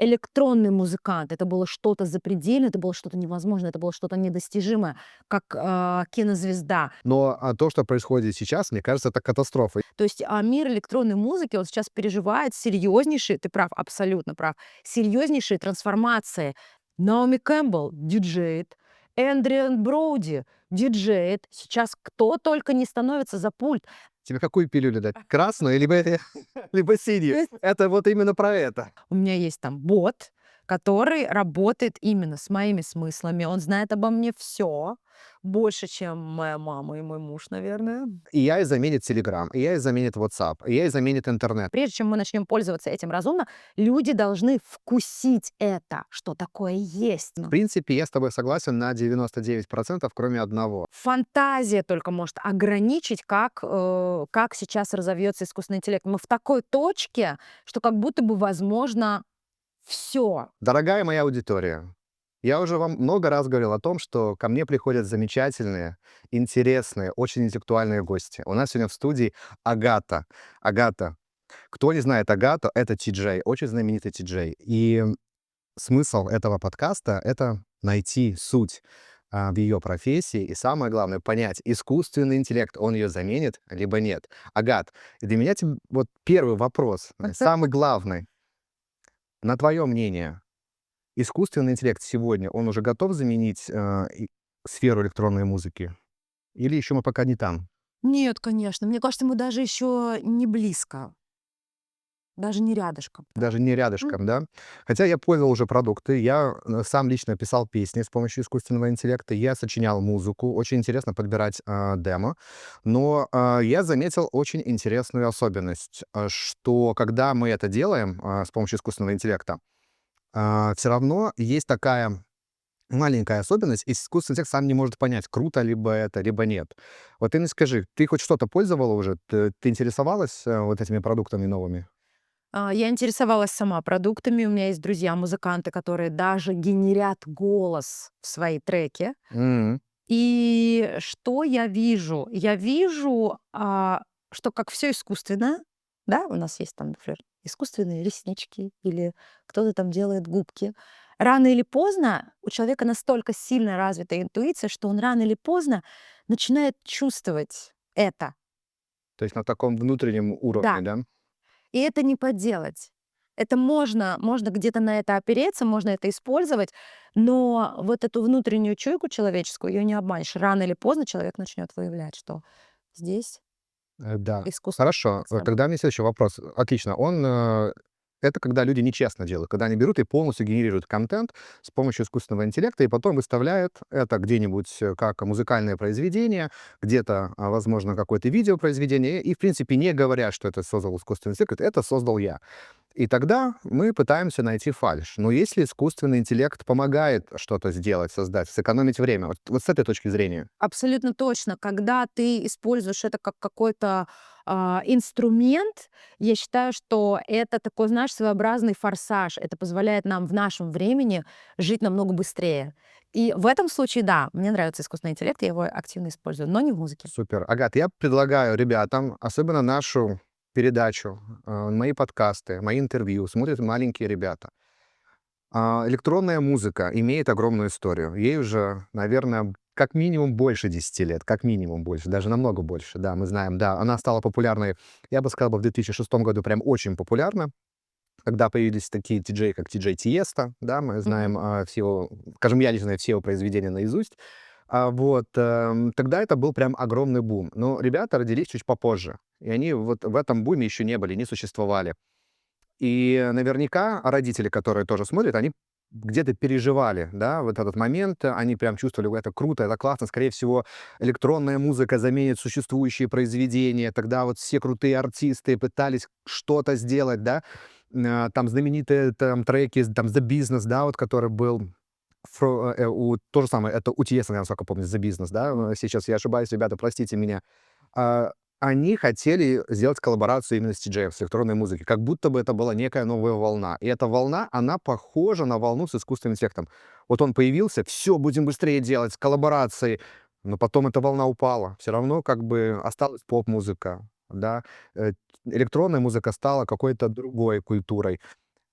электронный музыкант. Это было что-то запредельное, это было что-то невозможное, это было что-то недостижимое, как кинозвезда. Но то, что происходит сейчас, мне кажется, это катастрофа. То есть мир электронной музыки, он сейчас переживает серьезнейшие, ты прав, абсолютно прав, серьезнейшие трансформации. Наоми Кэмпбелл диджеет, Эндриан Броуди диджеет. Сейчас кто только не становится за пульт. Тебе какую пилюлю дать? Красную либо, либо синюю? Это вот именно про это. У меня есть там бот, который работает именно с моими смыслами. Он знает обо мне все больше, чем моя мама и мой муж, наверное. И AI заменит Telegram, и AI заменит WhatsApp, и AI заменит интернет. Прежде чем мы начнем пользоваться этим разумно, люди должны вкусить это, что такое есть. В принципе, я с тобой согласен на 99%, кроме одного. Фантазия только может ограничить, как сейчас разовьется искусственный интеллект. Мы в такой точке, что как будто бы возможно все. Дорогая моя аудитория, я уже вам много раз говорил о том, что ко мне приходят замечательные, интересные, очень интеллектуальные гости. У нас сегодня в студии Агата. Агата. Кто не знает Агату, это ти-джей, очень знаменитый ти-джей. И смысл этого подкаста — это найти суть в ее профессии и, самое главное, понять, искусственный интеллект, он ее заменит, либо нет. Агат, для меня вот первый вопрос, самый главный. На твое мнение, искусственный интеллект сегодня, он уже готов заменить сферу электронной музыки? Или еще мы пока не там? Нет, конечно. Мне кажется, мы даже еще не близко, даже не рядышком. Даже не М. рядышком, да? Хотя я пользовал уже продукты, я сам лично писал песни с помощью искусственного интеллекта, я сочинял музыку, очень интересно подбирать демо, но я заметил очень интересную особенность, что когда мы это делаем с помощью искусственного интеллекта, все равно есть такая маленькая особенность, и искусственный интеллект сам не может понять, круто либо это, либо нет. Вот ты мне скажи, ты хоть что-то пользовала уже? Ты интересовалась вот этими продуктами новыми? Я интересовалась сама продуктами. У меня есть друзья-музыканты, которые даже генерят голос в свои треки. М, И что я вижу? Я вижу, что как все искусственно, да, у нас есть там, например, искусственные реснички или кто-то там делает губки. Рано или поздно у человека настолько сильно развита интуиция, что он рано или поздно начинает чувствовать это. То есть на таком внутреннем уровне, Да. да? И это не подделать. Это можно где-то на это опереться, можно это использовать, но вот эту внутреннюю чуйку человеческую, ее не обманешь. Рано или поздно человек начнет выявлять, что здесь Да. искусственный Хорошо. интеллект сработал. Тогда у меня следующий вопрос. Отлично. Это когда люди нечестно делают, когда они берут и полностью генерируют контент с помощью искусственного интеллекта и потом выставляют это где-нибудь как музыкальное произведение, где-то, возможно, какое-то видеопроизведение, и, в принципе, не говоря, что это создал искусственный интеллект, это создал я. И тогда мы пытаемся найти фальшь. Но если искусственный интеллект помогает что-то сделать, создать, сэкономить время, вот с этой точки зрения. Абсолютно точно. Когда ты используешь это как какой-то инструмент, я считаю, что это такой, знаешь, своеобразный форсаж. Это позволяет нам в нашем времени жить намного быстрее. И в этом случае, да, мне нравится искусственный интеллект, я его активно использую, но не в музыке. Супер. Агат, я предлагаю ребятам, особенно нашу передачу, мои подкасты, мои интервью, смотрят маленькие ребята. Электронная музыка имеет огромную историю. Ей уже, наверное, как минимум больше 10 лет, как минимум больше, даже намного больше, да, мы знаем, да. Она стала популярной, я бы сказал, в 2006 году прям очень популярна, когда появились такие диджеи, как диджей Тиеста, да, мы Мгм. знаем все его, скажем, я лично знаю все его произведения наизусть. Тогда это был прям огромный бум. Но ребята родились чуть попозже, и они вот в этом буме еще не были, не существовали. И наверняка родители, которые тоже смотрят, они где-то переживали, да, вот этот момент, они прям чувствовали, это круто, это классно, скорее всего, электронная музыка заменит существующие произведения, тогда вот все крутые артисты пытались что-то сделать, да, там знаменитые там треки, там The Business, да, вот который был, то же самое, это у Тиеста, насколько помню, The Business, да, сейчас я ошибаюсь, ребята, простите меня. А, Они хотели сделать коллаборацию именно с диджеем, с электронной музыкой, как будто бы это была некая новая волна. И эта волна, она похожа на волну с искусственным интеллектом. Вот он появился, все, будем быстрее делать, с коллаборацией, но потом эта волна упала. Все равно как бы осталась поп-музыка, да. Электронная музыка стала какой-то другой культурой.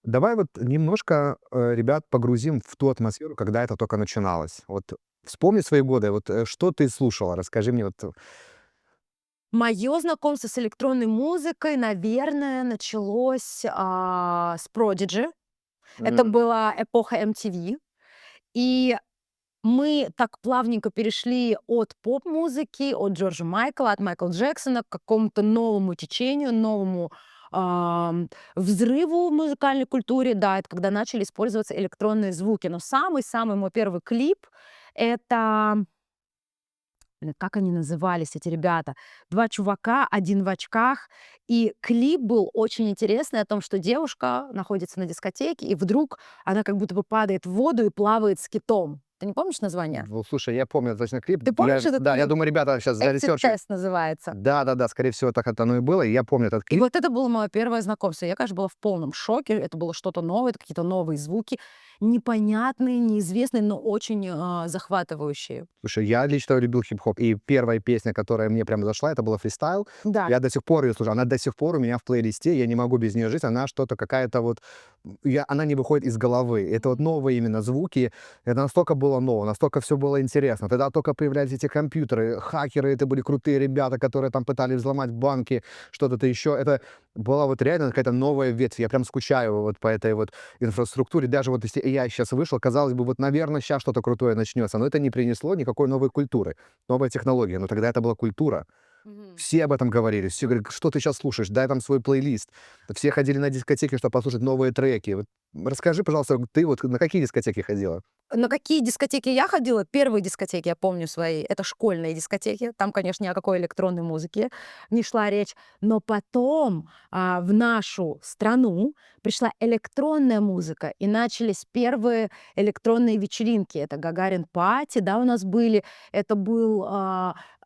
Давай вот немножко, ребят погрузим в ту атмосферу, когда это только начиналось. Вот вспомни свои годы, вот, что ты слушала? Расскажи мне вот. Мое знакомство с электронной музыкой, наверное, началось, с Prodigy. Это М. была эпоха MTV. И мы так плавненько перешли от поп-музыки, от Джорджа Майкла, от Майкла Джексона к какому-то новому течению, новому взрыву в музыкальной культуре. Да, это когда начали использоваться электронные звуки. Но самый-самый мой первый клип — это, блин, как они назывались, эти ребята? 2 чувака, один в очках. И клип был очень интересный о том, что девушка находится на дискотеке, и вдруг она как будто бы падает в воду и плавает с китом. Ты не помнишь название? Ну, слушай, я помню точно клип. Ты помнишь этот Да, я клип? думаю, ребята сейчас "Exit заресерчат. Test" называется. Да-да-да, скорее всего, так это оно и было. И я помню этот И клип. вот это было мое первое знакомство. Я, конечно, была в полном шоке. Это было что-то новое, это какие-то новые звуки, непонятные, неизвестные, но очень, захватывающие. Слушай, я лично любил хип-хоп, и первая песня, которая мне прям зашла, это была "Фристайл". Да. Я до сих пор ее слушаю, она до сих пор у меня в плейлисте, я не могу без нее жить, она что-то какая-то вот, она не выходит из головы. Это вот новые именно звуки, это настолько было ново, настолько все было интересно. Тогда только появлялись эти компьютеры, хакеры, это были крутые ребята, которые там пытались взломать банки, что-то еще. Это была вот реально какая-то новая ветвь. Я прям скучаю вот по этой вот инфраструктуре. Даже вот если AI сейчас вышел, казалось бы, вот, наверное, сейчас что-то крутое начнется, но это не принесло никакой новой культуры, новой технологии. Но тогда это была культура. Мгм. Все об этом говорили. Все говорят: "Что ты сейчас слушаешь? Дай там свой плейлист". Все ходили на дискотеки, чтобы послушать новые треки. Вот расскажи, пожалуйста, ты вот на какие дискотеки ходила? На какие дискотеки я ходила? Первые дискотеки, я помню свои — это школьные дискотеки. Там, конечно, ни о какой электронной музыке не шла речь. Но потом, в нашу страну пришла электронная музыка, и начались первые электронные вечеринки. Это "Гагарин Пати", да, у нас были. Это был,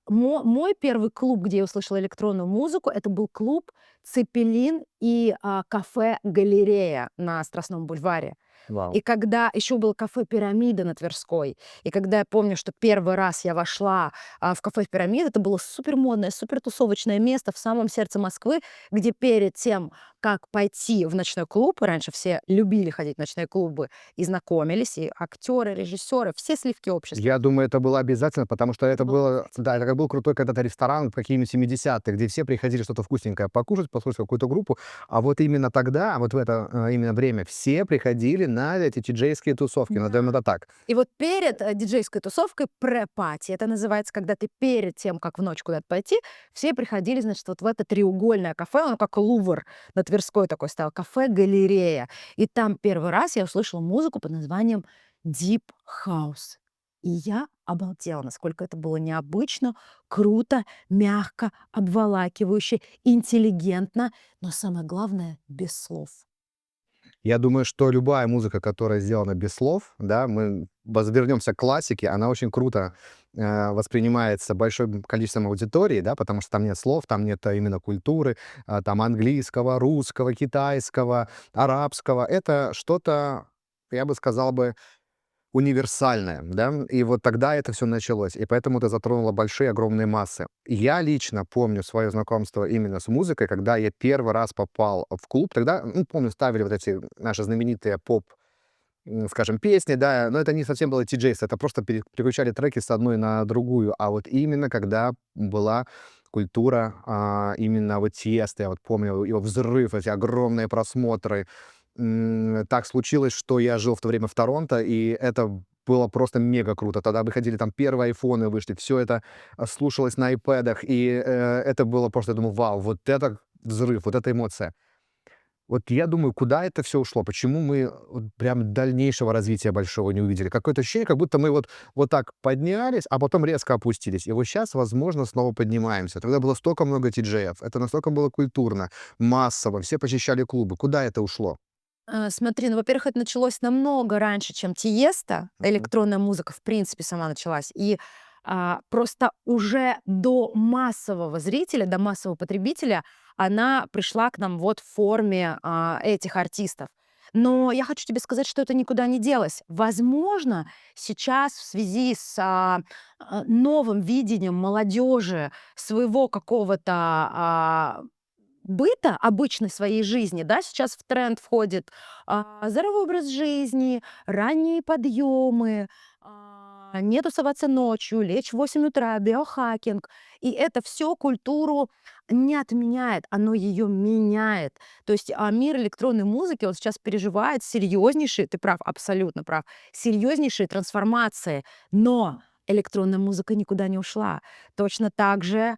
мой первый клуб, где я услышала электронную музыку — это был клуб "Цепелин" и, кафе "Галерея" на Страстном бульваре. Вау. И когда еще было кафе "Пирамида" на Тверской, и когда я помню, что первый раз я вошла, в кафе "Пирамида", это было супер модное, супер тусовочное место в самом сердце Москвы, где перед тем, как пойти в ночной клуб, раньше все любили ходить в ночные клубы, и знакомились, и актеры, режиссеры, все сливки общества. Я думаю, это было обязательно, потому что Это это было было, классно. да, это как был крутой когда-то ресторан в какие-нибудь 70-е, где все приходили что-то вкусненькое покушать, послушать какую-то группу. А вот именно тогда, вот в это именно время, все приходили на эти диджейские тусовки, назовем Да. это так. И вот перед, диджейской тусовкой прэ-пати, это называется, когда ты перед тем, как в ночь куда-то пойти, все приходили, значит, вот в это треугольное кафе, оно как Лувр на Тверской такой стоял, кафе-галерея. И там первый раз я услышала музыку под названием Deep House. И я обалдела, насколько это было необычно, круто, мягко, обволакивающе, интеллигентно, но самое главное — без слов. Я думаю, что любая музыка, которая сделана без слов, да, мы вернемся к классике, она очень круто воспринимается большим количеством аудитории, да, потому что там нет слов, там нет именно культуры, там английского, русского, китайского, арабского. Это что-то, я бы сказал бы, универсальное, да, и вот тогда это все началось, и поэтому это затронуло большие, огромные массы. Я лично помню свое знакомство именно с музыкой, когда я первый раз попал в клуб. Тогда, ну, помню, ставили вот эти наши знаменитые поп, скажем, песни, да, но это не совсем было диджейство, это просто переключали треки с одной на другую. А вот именно когда была культура, именно вот Тиесто, я вот помню его взрыв, эти огромные просмотры. Так случилось, что я жил в то время в Торонто, и это было просто мега круто. Тогда выходили там первые айфоны, вышли, все это слушалось на айпэдах, и это было просто, я думаю, вау, вот это взрыв, вот эта эмоция. Вот я думаю, куда это все ушло? Почему мы вот прям дальнейшего развития большого не увидели? Какое-то ощущение, как будто мы вот так поднялись, а потом резко опустились. И вот сейчас, возможно, снова поднимаемся. Тогда было столько много диджеев, это настолько было культурно, массово, все посещали клубы. Куда это ушло? Смотри, ну, во-первых, это началось намного раньше, чем "Тиесто". Мгм. Электронная музыка, в принципе, сама началась. И, просто уже до массового зрителя, до массового потребителя она пришла к нам вот в форме, этих артистов. Но я хочу тебе сказать, что это никуда не делось. Возможно, сейчас в связи с, новым видением молодежи своего какого-то, быта, обычной своей жизни, да, сейчас в тренд входит здоровый образ жизни, ранние подъемы, не тусоваться ночью, лечь в 8 утра, биохакинг. И это все культуру не отменяет, оно ее меняет. То есть мир электронной музыки, он сейчас переживает серьезнейшие, ты прав, абсолютно прав, серьезнейшие трансформации. Но электронная музыка никуда не ушла. Точно так же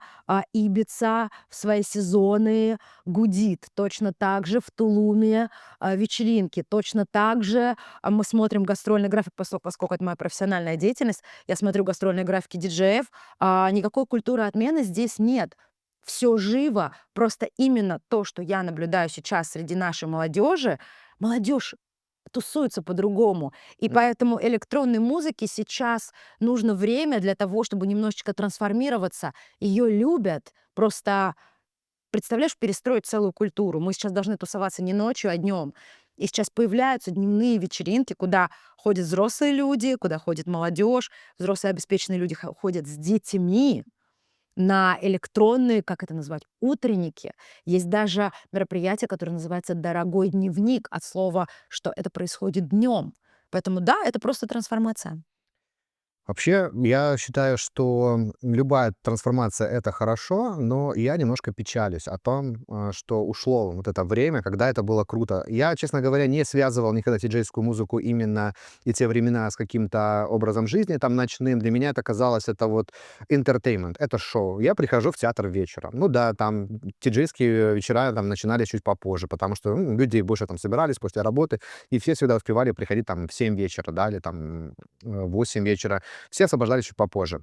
Ибица в свои сезоны гудит. Точно так же в Тулуме вечеринки. Точно так же мы смотрим гастрольный график, поскольку это моя профессиональная деятельность, я смотрю гастрольные графики диджеев, никакой культуры отмены здесь нет. Все живо. Просто именно то, что я наблюдаю сейчас среди нашей молодежи, молодежь тусуется по-другому. И поэтому электронной музыке сейчас нужно время для того, чтобы немножечко трансформироваться. Ее любят. Просто, представляешь, перестроить целую культуру. Мы сейчас должны тусоваться не ночью, а днем. И сейчас появляются дневные вечеринки, куда ходят взрослые люди, куда ходит молодежь. Взрослые обеспеченные люди ходят с детьми на электронные, как это назвать, утренники. Есть даже мероприятие, которое называется «Дорогой дневник», от слова, что это происходит днем. Поэтому да, это просто трансформация. Вообще, я считаю, что любая трансформация — это хорошо, но я немножко печалюсь о том, что ушло вот это время, когда это было круто. Я, честно говоря, не связывал никогда диджейскую музыку именно и те времена с каким-то образом жизни там ночным. Для меня это казалось, это вот entertainment, это шоу. Я прихожу в театр вечером. Ну да, там диджейские вечера там начинались чуть попозже, потому что люди больше там собирались после работы, и все всегда успевали приходить там в 7 вечера, да, или там в 8 вечера. Все освобождались чуть попозже.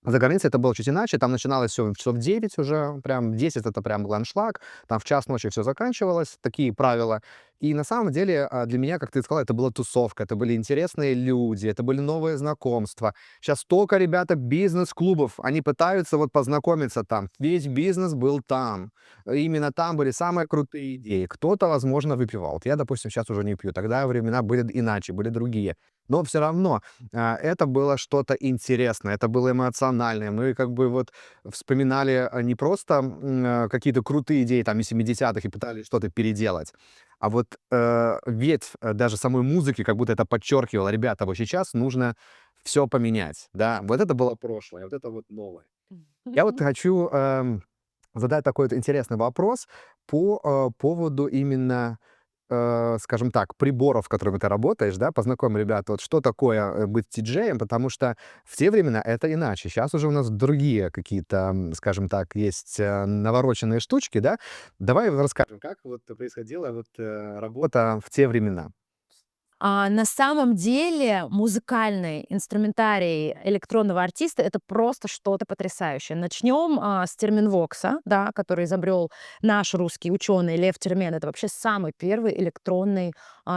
За границей это было чуть иначе. Там начиналось все часов в 9 уже, прям в 10 это прям был аншлаг, там в час ночи все заканчивалось, такие правила. И на самом деле для меня, как ты сказала, это была тусовка, это были интересные люди, это были новые знакомства. Сейчас столько ребята бизнес-клубов, они пытаются вот познакомиться там. Весь бизнес был там. Именно там были самые крутые идеи. Кто-то, возможно, выпивал. Вот я, допустим, сейчас уже не пью. Тогда времена были иначе, были другие. Но все равно это было что-то интересное, это было эмоциональное. Мы как бы вот вспоминали не просто какие-то крутые идеи там из 70-х и пытались что-то переделать, а вот ветвь даже самой музыки как будто это подчеркивала: ребята, вот сейчас нужно все поменять, да, вот это было прошлое, вот это вот новое. Я вот хочу задать такой вот интересный вопрос по поводу именно скажем так, приборов, с которыми ты работаешь, да, познакомь ребят, вот что такое быть диджеем, потому что в те времена это иначе. Сейчас уже у нас другие какие-то, скажем так, есть навороченные штучки, да. Давай расскажем, как вот происходила вот работа в те времена. На самом деле музыкальный инструментарий электронного артиста — это просто что-то потрясающее. Начнем с терминвокса, да, который изобрел наш русский ученый Лев Термен. Это вообще самый первый электронный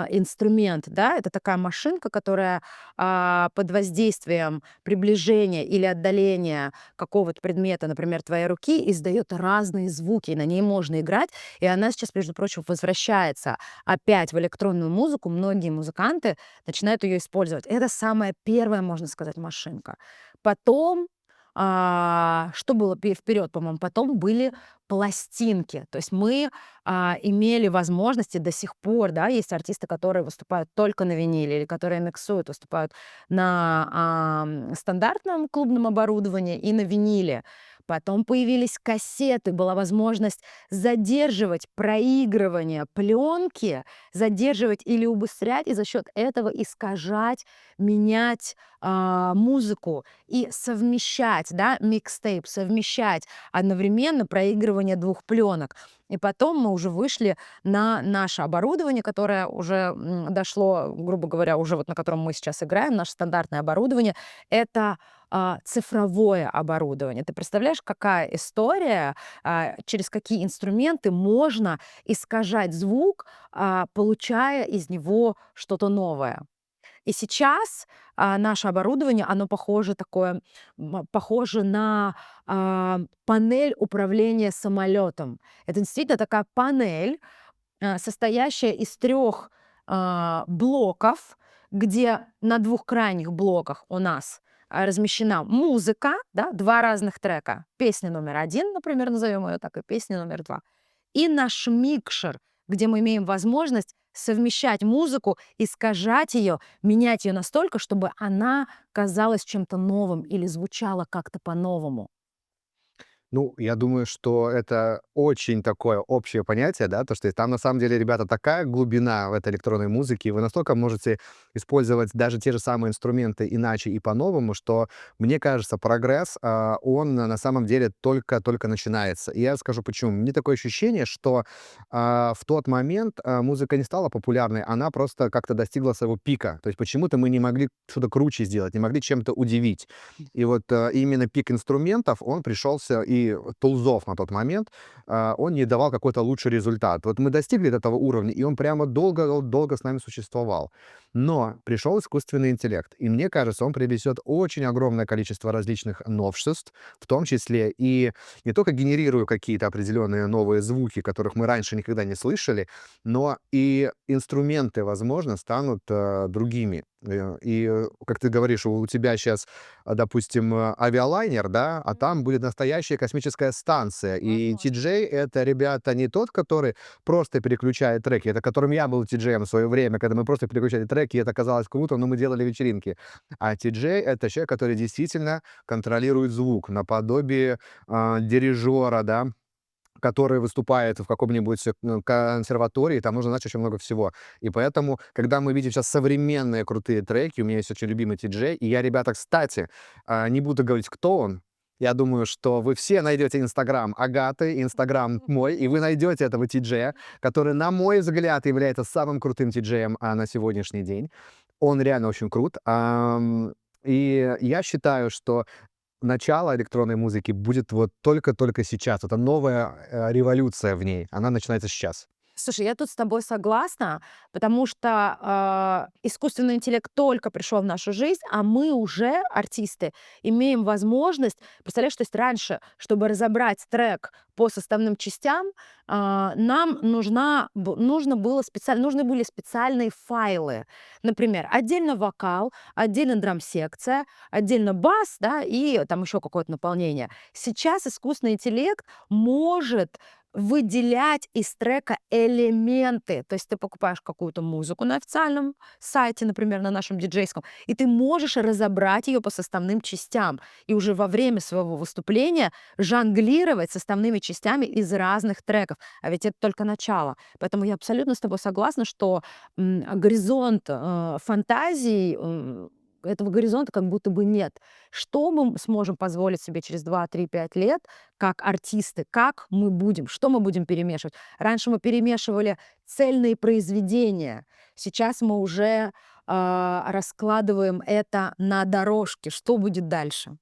инструмент. Да? Это такая машинка, которая под воздействием приближения или отдаления какого-то предмета, например, твоей руки, издает разные звуки, и на ней можно играть. И она сейчас, между прочим, возвращается опять в электронную музыку. Многие музыканты начинают ее использовать. Это самая первая, можно сказать, машинка. Потом, что было вперед, по-моему, потом были пластинки. То есть мы имели возможности до сих пор, да, есть артисты, которые выступают только на виниле или которые миксуют, выступают на стандартном клубном оборудовании и на виниле. Потом появились кассеты, была возможность задерживать проигрывание пленки, задерживать или убыстрять, и за счет этого искажать, менять музыку и совмещать, да, микстейп, совмещать одновременно проигрывание двух пленок. И потом мы уже вышли на наше оборудование, которое уже дошло, грубо говоря, уже вот на котором мы сейчас играем, наше стандартное оборудование, это цифровое оборудование. Ты представляешь, какая история, через какие инструменты можно искажать звук, получая из него что-то новое. И сейчас наше оборудование, оно похоже такое, похоже на панель управления самолетом. Это действительно такая панель, состоящая из трех блоков, где на двух крайних блоках у нас размещена музыка, да, два разных трека. Песня номер один, например, назовем ее так, и песня номер два. и наш микшер, где мы имеем возможность совмещать музыку, искажать ее, менять ее настолько, чтобы она казалась чем-то новым или звучала как-то по-новому. Ну, я думаю, что это очень такое общее понятие, да, то, что там на самом деле, ребята, такая глубина в этой электронной музыке, вы настолько можете использовать даже те же самые инструменты иначе и по-новому, что, мне кажется, прогресс, он на самом деле только-только начинается. И я скажу почему. Мне такое ощущение, что в тот момент музыка не стала популярной, она просто как-то достигла своего пика. То есть почему-то мы не могли что-то круче сделать, не могли чем-то удивить. И вот именно пик инструментов, он пришелся, и тулзов на тот момент, он не давал какой-то лучший результат. Вот мы достигли этого уровня, и он прямо долго с нами существовал. Но пришел искусственный интеллект, и мне кажется, он привнесет очень огромное количество различных новшеств, в том числе и не только генерируя какие-то определенные новые звуки, которых мы раньше никогда не слышали, но и инструменты, возможно, станут другими. Как ты говоришь, у тебя сейчас, допустим, авиалайнер, да, а там будет настоящая космическая станция. И Возможно. TJ — это, ребята, не тот, который просто переключает треки, это которым я был TJ в свое время, когда мы просто переключали треки, и это казалось круто, но мы делали вечеринки. А TJ — это человек, который действительно контролирует звук, наподобие дирижера, да, который выступает в каком-нибудь консерватории, там нужно знать очень много всего. И поэтому, когда мы видим сейчас современные крутые треки, у меня есть очень любимый ти-джей, и я, ребята, кстати, не буду говорить, кто он. Я думаю, что вы все найдете инстаграм Агаты, инстаграм мой, и вы найдете этого ти-джея, который, на мой взгляд, является самым крутым ти-джеем на сегодняшний день. Он реально очень крут. И я считаю, что начало электронной музыки будет вот только-только сейчас. Это новая, революция в ней. Она начинается сейчас. Слушай, я тут с тобой согласна, потому что искусственный интеллект только пришел в нашу жизнь, а мы уже, артисты, имеем возможность, представляешь, то есть раньше, чтобы разобрать трек по составным частям, нам нужны были специальные файлы. Например, отдельно вокал, отдельно драм-секция, отдельно бас, да, и там еще какое-то наполнение. Сейчас искусственный интеллект может выделять из трека элементы. То есть ты покупаешь какую-то музыку на официальном сайте, например, на нашем диджейском, и ты можешь разобрать ее по составным частям. И уже во время своего выступления жонглировать составными частями из разных треков. А ведь это только начало. Поэтому я абсолютно с тобой согласна, что горизонт фантазий, этого горизонта как будто бы нет. Что мы сможем позволить себе через 2, 3, 5 лет, как артисты, как мы будем, что мы будем перемешивать. Раньше мы перемешивали цельные произведения, сейчас мы уже раскладываем это на дорожке. Что будет дальше?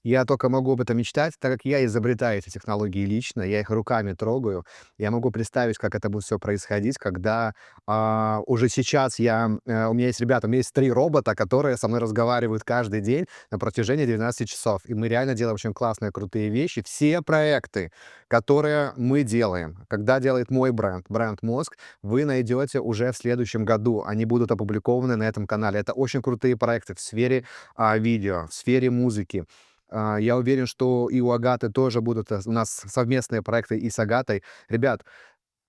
Я только могу об этом мечтать, так как я изобретаю эти технологии лично, я их руками трогаю. Я могу представить, как это будет все происходить, когда уже сейчас у меня есть ребята, у меня есть 3 робота, которые со мной разговаривают каждый день на протяжении 12 часов. И мы реально делаем очень классные, крутые вещи. Все проекты, которые мы делаем, когда делает мой бренд Мозг, вы найдете уже в следующем году. Они будут опубликованы на этом канале. Это очень крутые проекты в сфере видео, в сфере музыки. Я уверен, что и у Агаты тоже будут у нас совместные проекты и с Агатой. Ребят,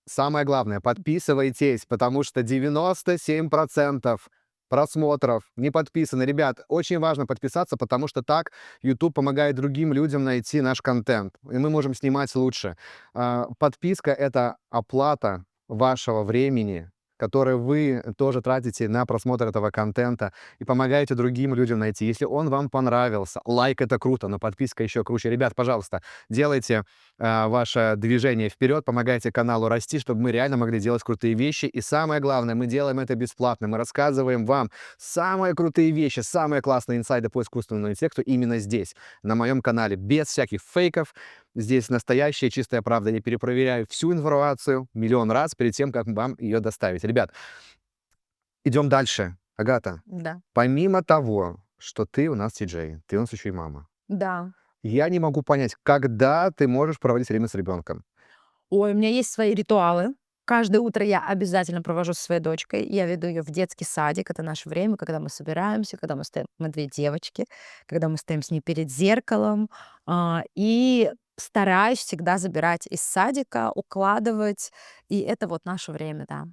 самое главное, подписывайтесь, потому что 97% просмотров не подписаны. Ребят, очень важно подписаться, потому что так YouTube помогает другим людям найти наш контент, и мы можем снимать лучше. Подписка — это оплата вашего времени, которое вы тоже тратите на просмотр этого контента и помогаете другим людям найти. Если он вам понравился, лайк — это круто, но подписка еще круче. Ребят, пожалуйста, делайте ваше движение вперед, помогайте каналу расти, чтобы мы реально могли делать крутые вещи. И самое главное, мы делаем это бесплатно. Мы рассказываем вам самые крутые вещи, самые классные инсайды по искусственному интеллекту именно здесь, на моем канале, без всяких фейков. Здесь настоящая чистая правда. Я перепроверяю всю информацию миллион раз перед тем, как вам ее доставить. Ребят, идем дальше. Агата, Да. помимо того, что ты у нас ти-джей, ты у нас еще и мама, Да. я не могу понять, когда ты можешь проводить время с ребенком. Ой, у меня есть свои ритуалы. Каждое утро я обязательно провожу со своей дочкой. Я веду ее в детский садик. Это наше время, когда мы собираемся, когда мы стоим, мы 2 девочки, когда мы стоим с ней перед зеркалом. И стараюсь всегда забирать из садика, укладывать, и это вот наше время, да.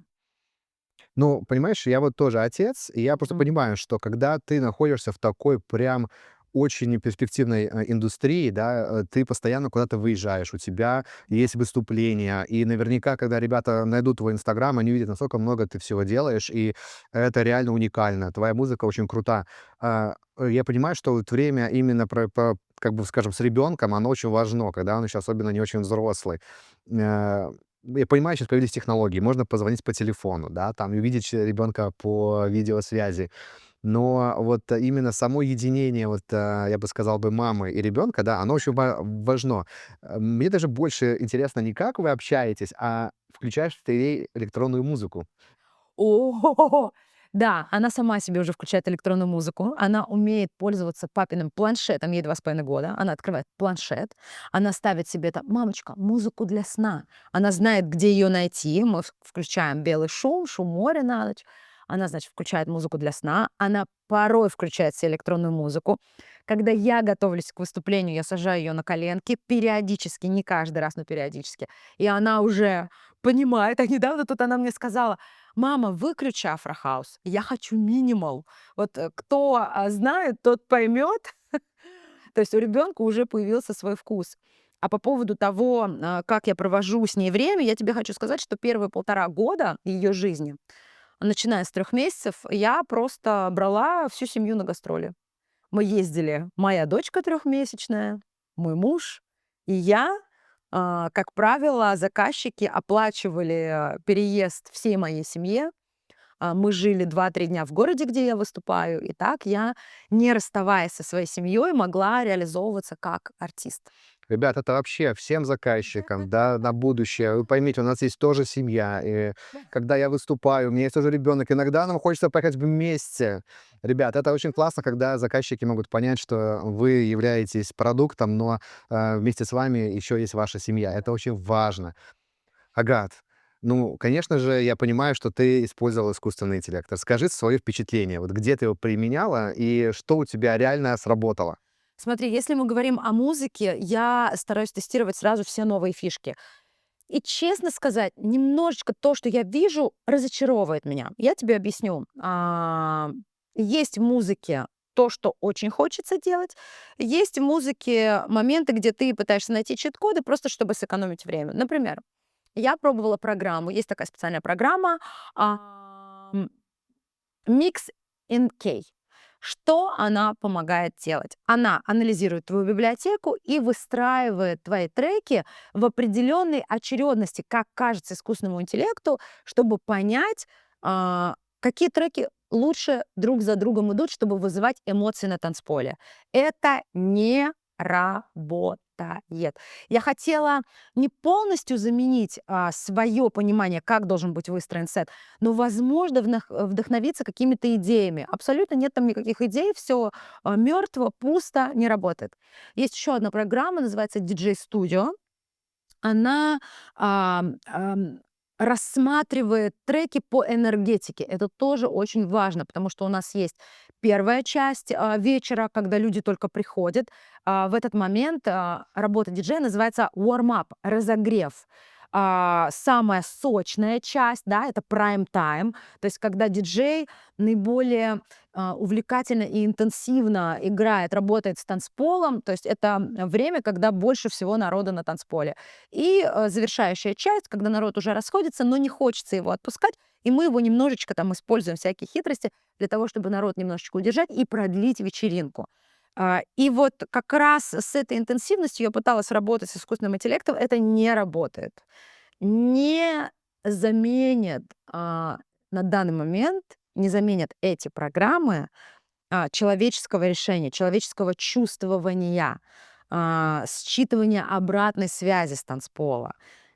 Ну, понимаешь, я вот тоже отец, и я просто Мгм. понимаю, что когда ты находишься в такой прям очень перспективной индустрии, да, ты постоянно куда-то выезжаешь, у тебя есть выступления, и наверняка, когда ребята найдут твой Инстаграм, они увидят, насколько много ты всего делаешь, и это реально уникально. Твоя музыка очень крута. Я понимаю, что вот время именно как бы, скажем, с ребенком, оно очень важно, когда он еще особенно не очень взрослый. Э, я понимаю, сейчас появились технологии, можно позвонить по телефону, да, там, и увидеть ребенка по видеосвязи. Но вот именно само единение, вот, я бы сказал бы, мамы и ребенка, да, оно очень важно. Мне даже больше интересно не как вы общаетесь, а включаешь ты ей электронную музыку. О, да, она сама себе уже включает электронную музыку. Она умеет пользоваться папиным планшетом. Ей 2,5 года. Она открывает планшет. Она ставит себе там: "Мамочка, музыку для сна". Она знает, где ее найти. Мы включаем белый шум, шум моря на ночь. Она, значит, включает музыку для сна. Она порой включает се электронную музыку. Когда я готовлюсь к выступлению, я сажаю ее на коленки периодически, не каждый раз, но периодически. И она уже понимает. А недавно тут она мне сказала: "Мама, выключи Афрохаус, я хочу минимал". Вот, кто, знает, тот поймет. То есть у ребенка уже появился свой вкус. А по поводу того, как я провожу с ней время, я тебе хочу сказать, что первые 1,5 года ее жизни, начиная с 3 месяцев, я просто брала всю семью на гастроли. Мы ездили, моя дочка трехмесячная, мой муж и я. Как правило, заказчики оплачивали, переезд всей моей семье. Мы жили 2-3 дня в городе, где я выступаю, и так я, не расставаясь со своей семьей, могла реализовываться как артист. Ребят, это вообще всем заказчикам, да, на будущее. Вы поймите, у нас есть тоже семья. И когда я выступаю, у меня есть тоже ребенок. Иногда нам хочется поехать вместе. Ребят, это очень классно, когда заказчики могут понять, что вы являетесь продуктом, но вместе с вами еще есть ваша семья. Это очень важно. Агат, ну, конечно же, я понимаю, что ты использовал искусственный интеллект. Расскажи свои впечатления. Вот где ты его применяла и что у тебя реально сработало? Смотри, если мы говорим о музыке, я стараюсь тестировать сразу все новые фишки. И честно сказать, немножечко то, что я вижу, разочаровывает меня. Я тебе объясню. Есть в музыке то, что очень хочется делать. Есть в музыке моменты, где ты пытаешься найти чит-коды просто, чтобы сэкономить время. Например, я пробовала программу. Есть такая специальная программа, Mix NK. Что она помогает делать? Она анализирует твою библиотеку и выстраивает твои треки в определенной очередности, как кажется искусственному интеллекту, чтобы понять, какие треки лучше друг за другом идут, чтобы вызывать эмоции на танцполе. Это не работает. Я хотела не полностью заменить свое понимание, как должен быть выстроен сет, но, возможно, вдохновиться какими-то идеями. Абсолютно нет там никаких идей, все мертво, пусто, не работает. Есть еще одна программа, называется DJ Studio. Она рассматривает треки по энергетике. Это тоже очень важно, потому что у нас есть первая часть вечера, когда люди только приходят. В этот момент работа диджея называется warm-up, разогрев. Самая сочная часть, да, это prime time, то есть когда диджей наиболее увлекательно и интенсивно играет, работает с танцполом, то есть это время, когда больше всего народа на танцполе. И завершающая часть, когда народ уже расходится, но не хочется его отпускать, и мы его немножечко там используем, всякие хитрости для того, чтобы народ немножечко удержать и продлить вечеринку. И вот как раз с этой интенсивностью я пыталась работать с искусственным интеллектом, это не работает. Не заменит на данный момент, не заменят эти программы человеческого решения, человеческого чувствования, считывания обратной связи с танцпола.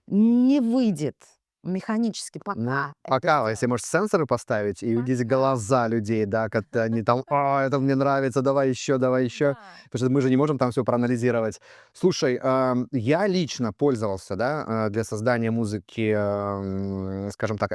Не выйдет механически Ну, пока это пока, если, сделать. может, сенсоры поставить и увидеть Пока. глаза людей, да, когда они там: это мне нравится, давай еще, давай еще". Да. Потому что мы же не можем там все проанализировать. Слушай, я лично пользовался, да, для создания музыки, скажем так,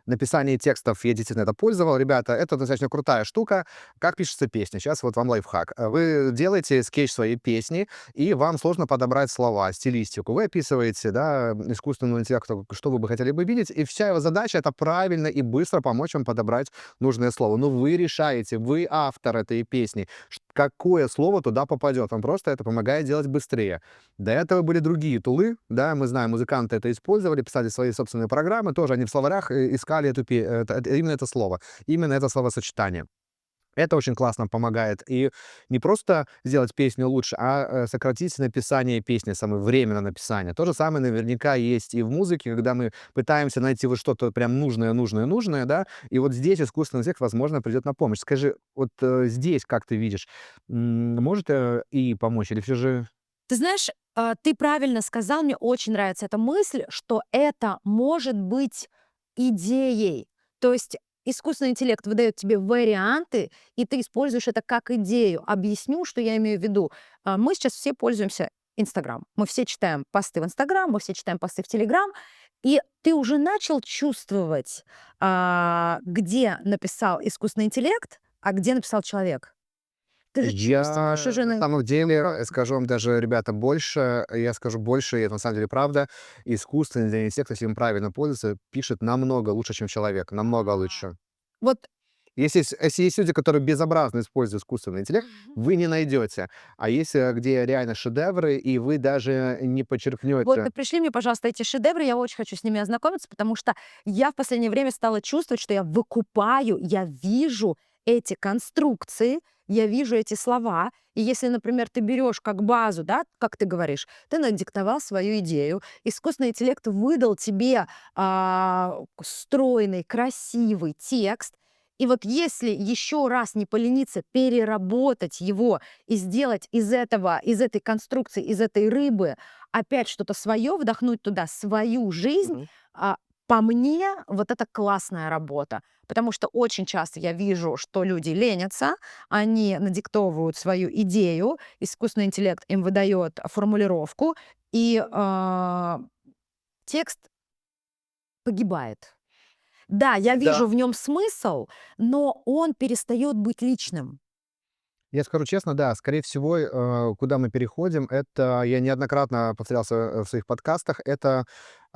написании текстов я действительно это пользовал. Ребята, это достаточно крутая штука. Как пишется песня? Сейчас вот вам лайфхак. Вы делаете скетч своей песни, и вам сложно подобрать слова, стилистику. Вы описываете, да, искусственному интеллекту, что вы бы хотели бы видеть, и вся его задача — это правильно и быстро помочь вам подобрать нужное слово. Но вы решаете, вы автор этой песни, какое слово туда попадет. Вам просто это помогает делать быстрее. До этого были другие тулы, да, мы знаем, музыканты это использовали, писали свои собственные программы, тоже они в словарях искали именно это слово, именно это словосочетание. Это очень классно помогает. И не просто сделать песню лучше, а сократить написание песни, самое время на написание. То же самое наверняка есть и в музыке, когда мы пытаемся найти вот что-то прям нужное, да, и вот здесь искусственный интеллект, возможно, придет на помощь. Скажи, вот здесь как ты видишь, может и помочь, или все же... Ты знаешь, ты правильно сказал, мне очень нравится эта мысль, что это может быть идеей. То есть искусственный интеллект выдает тебе варианты, и ты используешь это как идею. Объясню, что я имею в виду. Мы сейчас все пользуемся Инстаграм. Мы все читаем посты в Инстаграм, мы все читаем посты в Телеграм, и ты уже начал чувствовать, где написал искусственный интеллект, а где написал человек. Ты же чувствуешь Я уже на самом деле скажу вам даже, ребята, больше, я скажу больше, и это на самом деле правда. Искусственный интеллект, если им правильно пользоваться, пишет намного лучше, чем человек, намного лучше. Вот. Если есть люди, которые безобразно используют искусственный интеллект, вы не найдете. А есть, где реально шедевры, и вы даже не Вот подчеркнете. и пришли мне, пожалуйста, эти шедевры. Я очень хочу с ними ознакомиться, потому что я в последнее время стала чувствовать, что я выкупаю, я вижу эти конструкции, я вижу эти слова. И если, например, ты берешь как базу, да, как ты говоришь, ты надиктовал свою идею, искусственный интеллект выдал тебе стройный, красивый текст. И вот если еще раз не полениться переработать его и сделать из этого, из этой конструкции, из этой рыбы опять что-то свое, вдохнуть туда свою жизнь, Мгм. а, по мне, вот это классная работа. Потому что очень часто я вижу, что люди ленятся, они надиктовывают свою идею, искусственный интеллект им выдает формулировку, и текст погибает. Да, я вижу Да. в нем смысл, но он перестает быть личным. Я скажу честно, да, скорее всего, куда мы переходим, это, я неоднократно повторялся в своих подкастах, это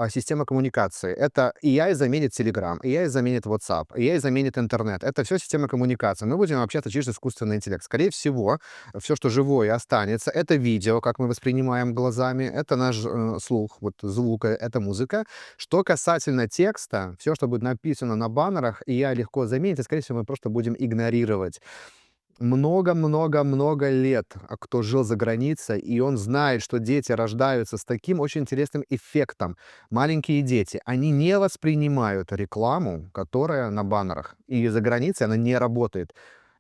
система коммуникации. Это AI заменит Telegram, AI заменит WhatsApp, AI заменит интернет. Это все система коммуникации. Мы будем общаться через искусственный интеллект. Скорее всего, все, что живое останется, это видео, как мы воспринимаем глазами, это наш слух, вот звук, это музыка. Что касательно текста, все, что будет написано на баннерах, AI легко заменит, и, скорее всего, мы просто будем игнорировать. Много-много-много лет, кто жил за границей, и он знает, что дети рождаются с таким очень интересным эффектом. Маленькие дети, они не воспринимают рекламу, которая на баннерах, и за границей она не работает.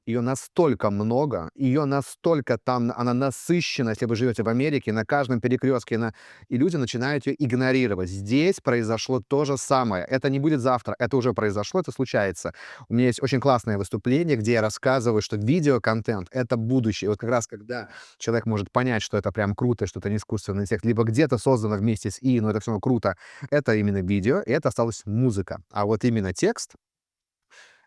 Ее настолько много, ее настолько там, она насыщена, если вы живете в Америке, на каждом перекрестке, и люди начинают ее игнорировать. Здесь произошло то же самое. Это не будет завтра, это уже произошло, это случается. У меня есть очень классное выступление, где я рассказываю, что видеоконтент — это будущее. Вот как раз когда человек может понять, что это прям круто, что это не искусственный интеллект, либо где-то создано вместе с но это все круто, это именно видео, и это осталась музыка. А вот именно текст,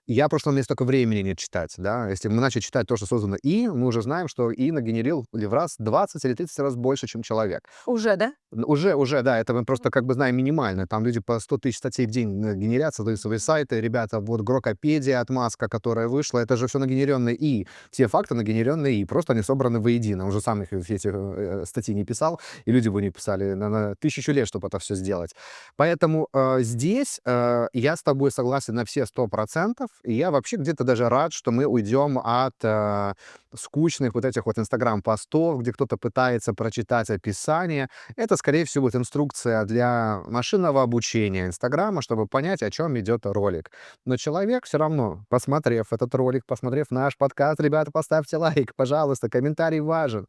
я просто у меня столько времени нет читать, да. Если мы начали читать то, что создано мы уже знаем, что нагенерил или в раз 20 или 30 раз больше, чем человек. Уже, да? Уже, да, это мы просто как бы знаем минимально. Там люди по 100 тысяч статей в день генерят, создают свои сайты. Ребята, вот Грокопедия от Маска, которая вышла, это же все нагенеренные Все факты нагенеренные просто они собраны воедино. Он уже сам их все эти статьи не писал, и люди бы не писали на тысячу лет, чтобы это все сделать. Поэтому здесь я с тобой согласен на все 100%. И я вообще где-то даже рад, что мы уйдем от скучных вот этих вот инстаграм-постов, где кто-то пытается прочитать описание. Это, скорее всего, будет инструкция для машинного обучения Инстаграма, чтобы понять, о чем идет ролик. Но человек все равно, посмотрев этот ролик, посмотрев наш подкаст, ребята, поставьте лайк, пожалуйста, комментарий важен.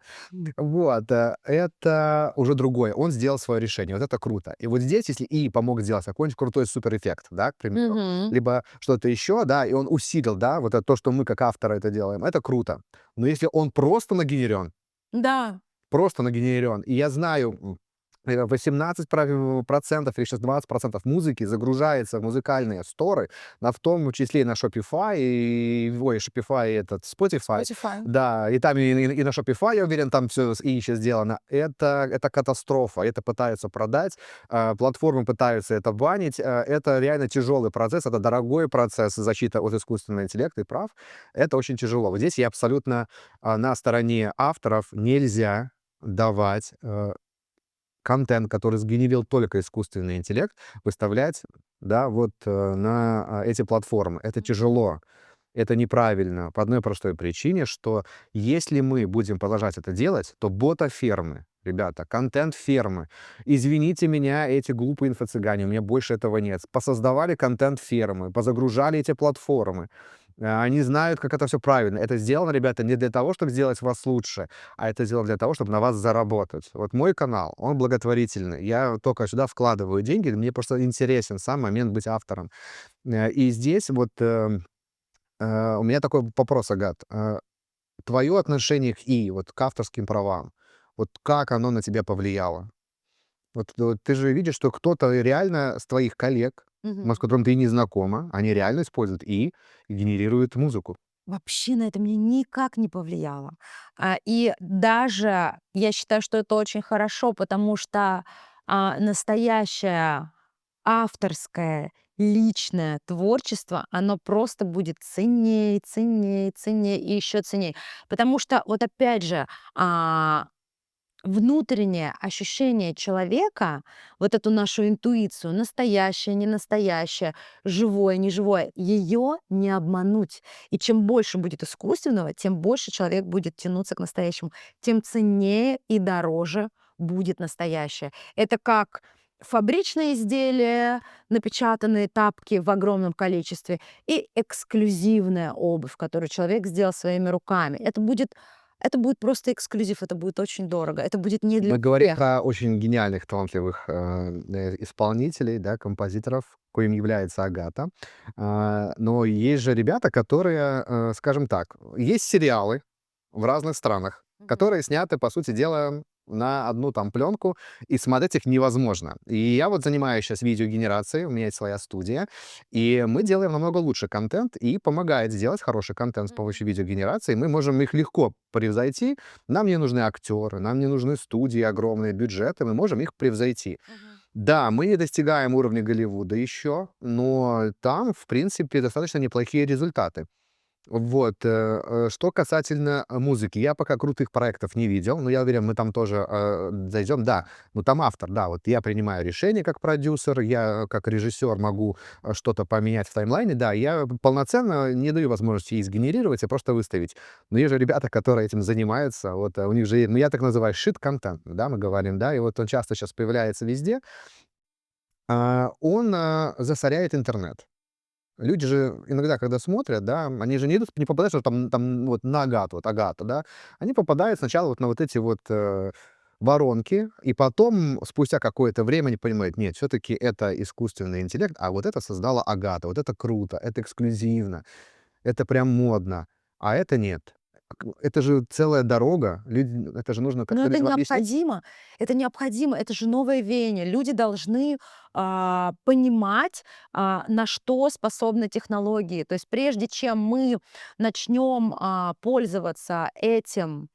Вот, это уже другое. Он сделал свое решение. Вот это круто. И вот здесь, если помог сделать какой-нибудь крутой суперэффект, да, к примеру, Мгм. либо что-то еще, да, и он усилил, да, вот это то, что мы как авторы это делаем, это круто. Но если он просто нагенерен, Да. и я знаю, 18% или сейчас 20% музыки загружается в музыкальные сторы, в том числе и на Shopify, Shopify этот, Spotify. Spotify. Да, и там и на Shopify, я уверен, там все с "и" еще сделано. Это катастрофа. Это пытаются продать, платформы пытаются это банить. Это реально тяжелый процесс, это дорогой процесс защита от искусственного интеллекта и прав. Это очень тяжело. Вот здесь я абсолютно, на стороне авторов. Нельзя давать, контент, который сгенерил только искусственный интеллект, выставлять, да, вот, на, эти платформы. Это тяжело, это неправильно по одной простой причине, что если мы будем продолжать это делать, то ботафермы, ребята, контент-фермы, извините меня, эти глупые инфо-цыгане, у меня больше этого нет, посоздавали контент-фермы, позагружали эти платформы. Они знают, как это все правильно. Это сделано, ребята, не для того, чтобы сделать вас лучше, а это сделано для того, чтобы на вас заработать. Вот мой канал, он благотворительный. Я только сюда вкладываю деньги, мне просто интересен сам момент быть автором. И здесь вот, у меня такой вопрос, Агат. Твое отношение вот к авторским правам, вот как оно на тебя повлияло? Вот ты же видишь, что кто-то реально с твоих коллег, может, с Мгм. которым ты не знакома, они реально используют и генерируют музыку. Вообще на это мне никак не повлияло. И даже я считаю, что это очень хорошо, потому что, настоящее авторское, личное творчество, оно просто будет ценнее, ценнее, ценнее и еще ценнее. Потому что вот опять же, внутреннее ощущение человека, вот эту нашу интуицию, настоящее, ненастоящее, живое, неживое, ее не обмануть. И чем больше будет искусственного, тем больше человек будет тянуться к настоящему, тем ценнее и дороже будет настоящее. Это как фабричные изделия, напечатанные тапки в огромном количестве, и эксклюзивная обувь, которую человек сделал своими руками. Это будет просто эксклюзив, это будет очень дорого, это будет не для Мы говорим всех. про очень гениальных, талантливых, исполнителей, да, композиторов, коим является Агата. Но есть же ребята, которые, скажем так, есть сериалы в разных странах, Мгм. которые сняты, по сути дела, на одну там пленку, и смотреть их невозможно. И я вот занимаюсь сейчас видеогенерацией, у меня есть своя студия, и мы делаем намного лучше контент, и помогает сделать хороший контент с Мгм. помощью видеогенерации. Мы можем их легко превзойти, нам не нужны актеры, нам не нужны студии, огромные бюджеты, мы можем их превзойти. Мгм. Да, мы не достигаем уровня Голливуда еще, но там, в принципе, достаточно неплохие результаты. Вот, что касательно, музыки. Я пока крутых проектов не видел, но я уверен, мы там тоже, зайдем. Да, ну там автор, да, вот я принимаю решение как продюсер, я как режиссер могу, что-то поменять в таймлайне. Да, я полноценно не даю возможности ей сгенерировать, а просто выставить. Но есть же ребята, которые этим занимаются, вот, у них же, ну, я так называю shit-контент, да, мы говорим, да, и вот он часто сейчас появляется везде. Он, засоряет интернет. Люди же иногда, когда смотрят, да, они же не идут, не попадают, что там вот на Агату, вот Агата, да. Они попадают сначала вот на вот эти вот, воронки, и потом, спустя какое-то время, они понимают: нет, все-таки это искусственный интеллект, а вот это создала Агата, вот это круто, это эксклюзивно, это прям модно, а это нет. Это же целая дорога, это же нужно Но как-то людям объяснить. это необходимо, это же новое веяние. Люди должны, понимать, на что способны технологии. То есть прежде чем мы начнем, пользоваться этим,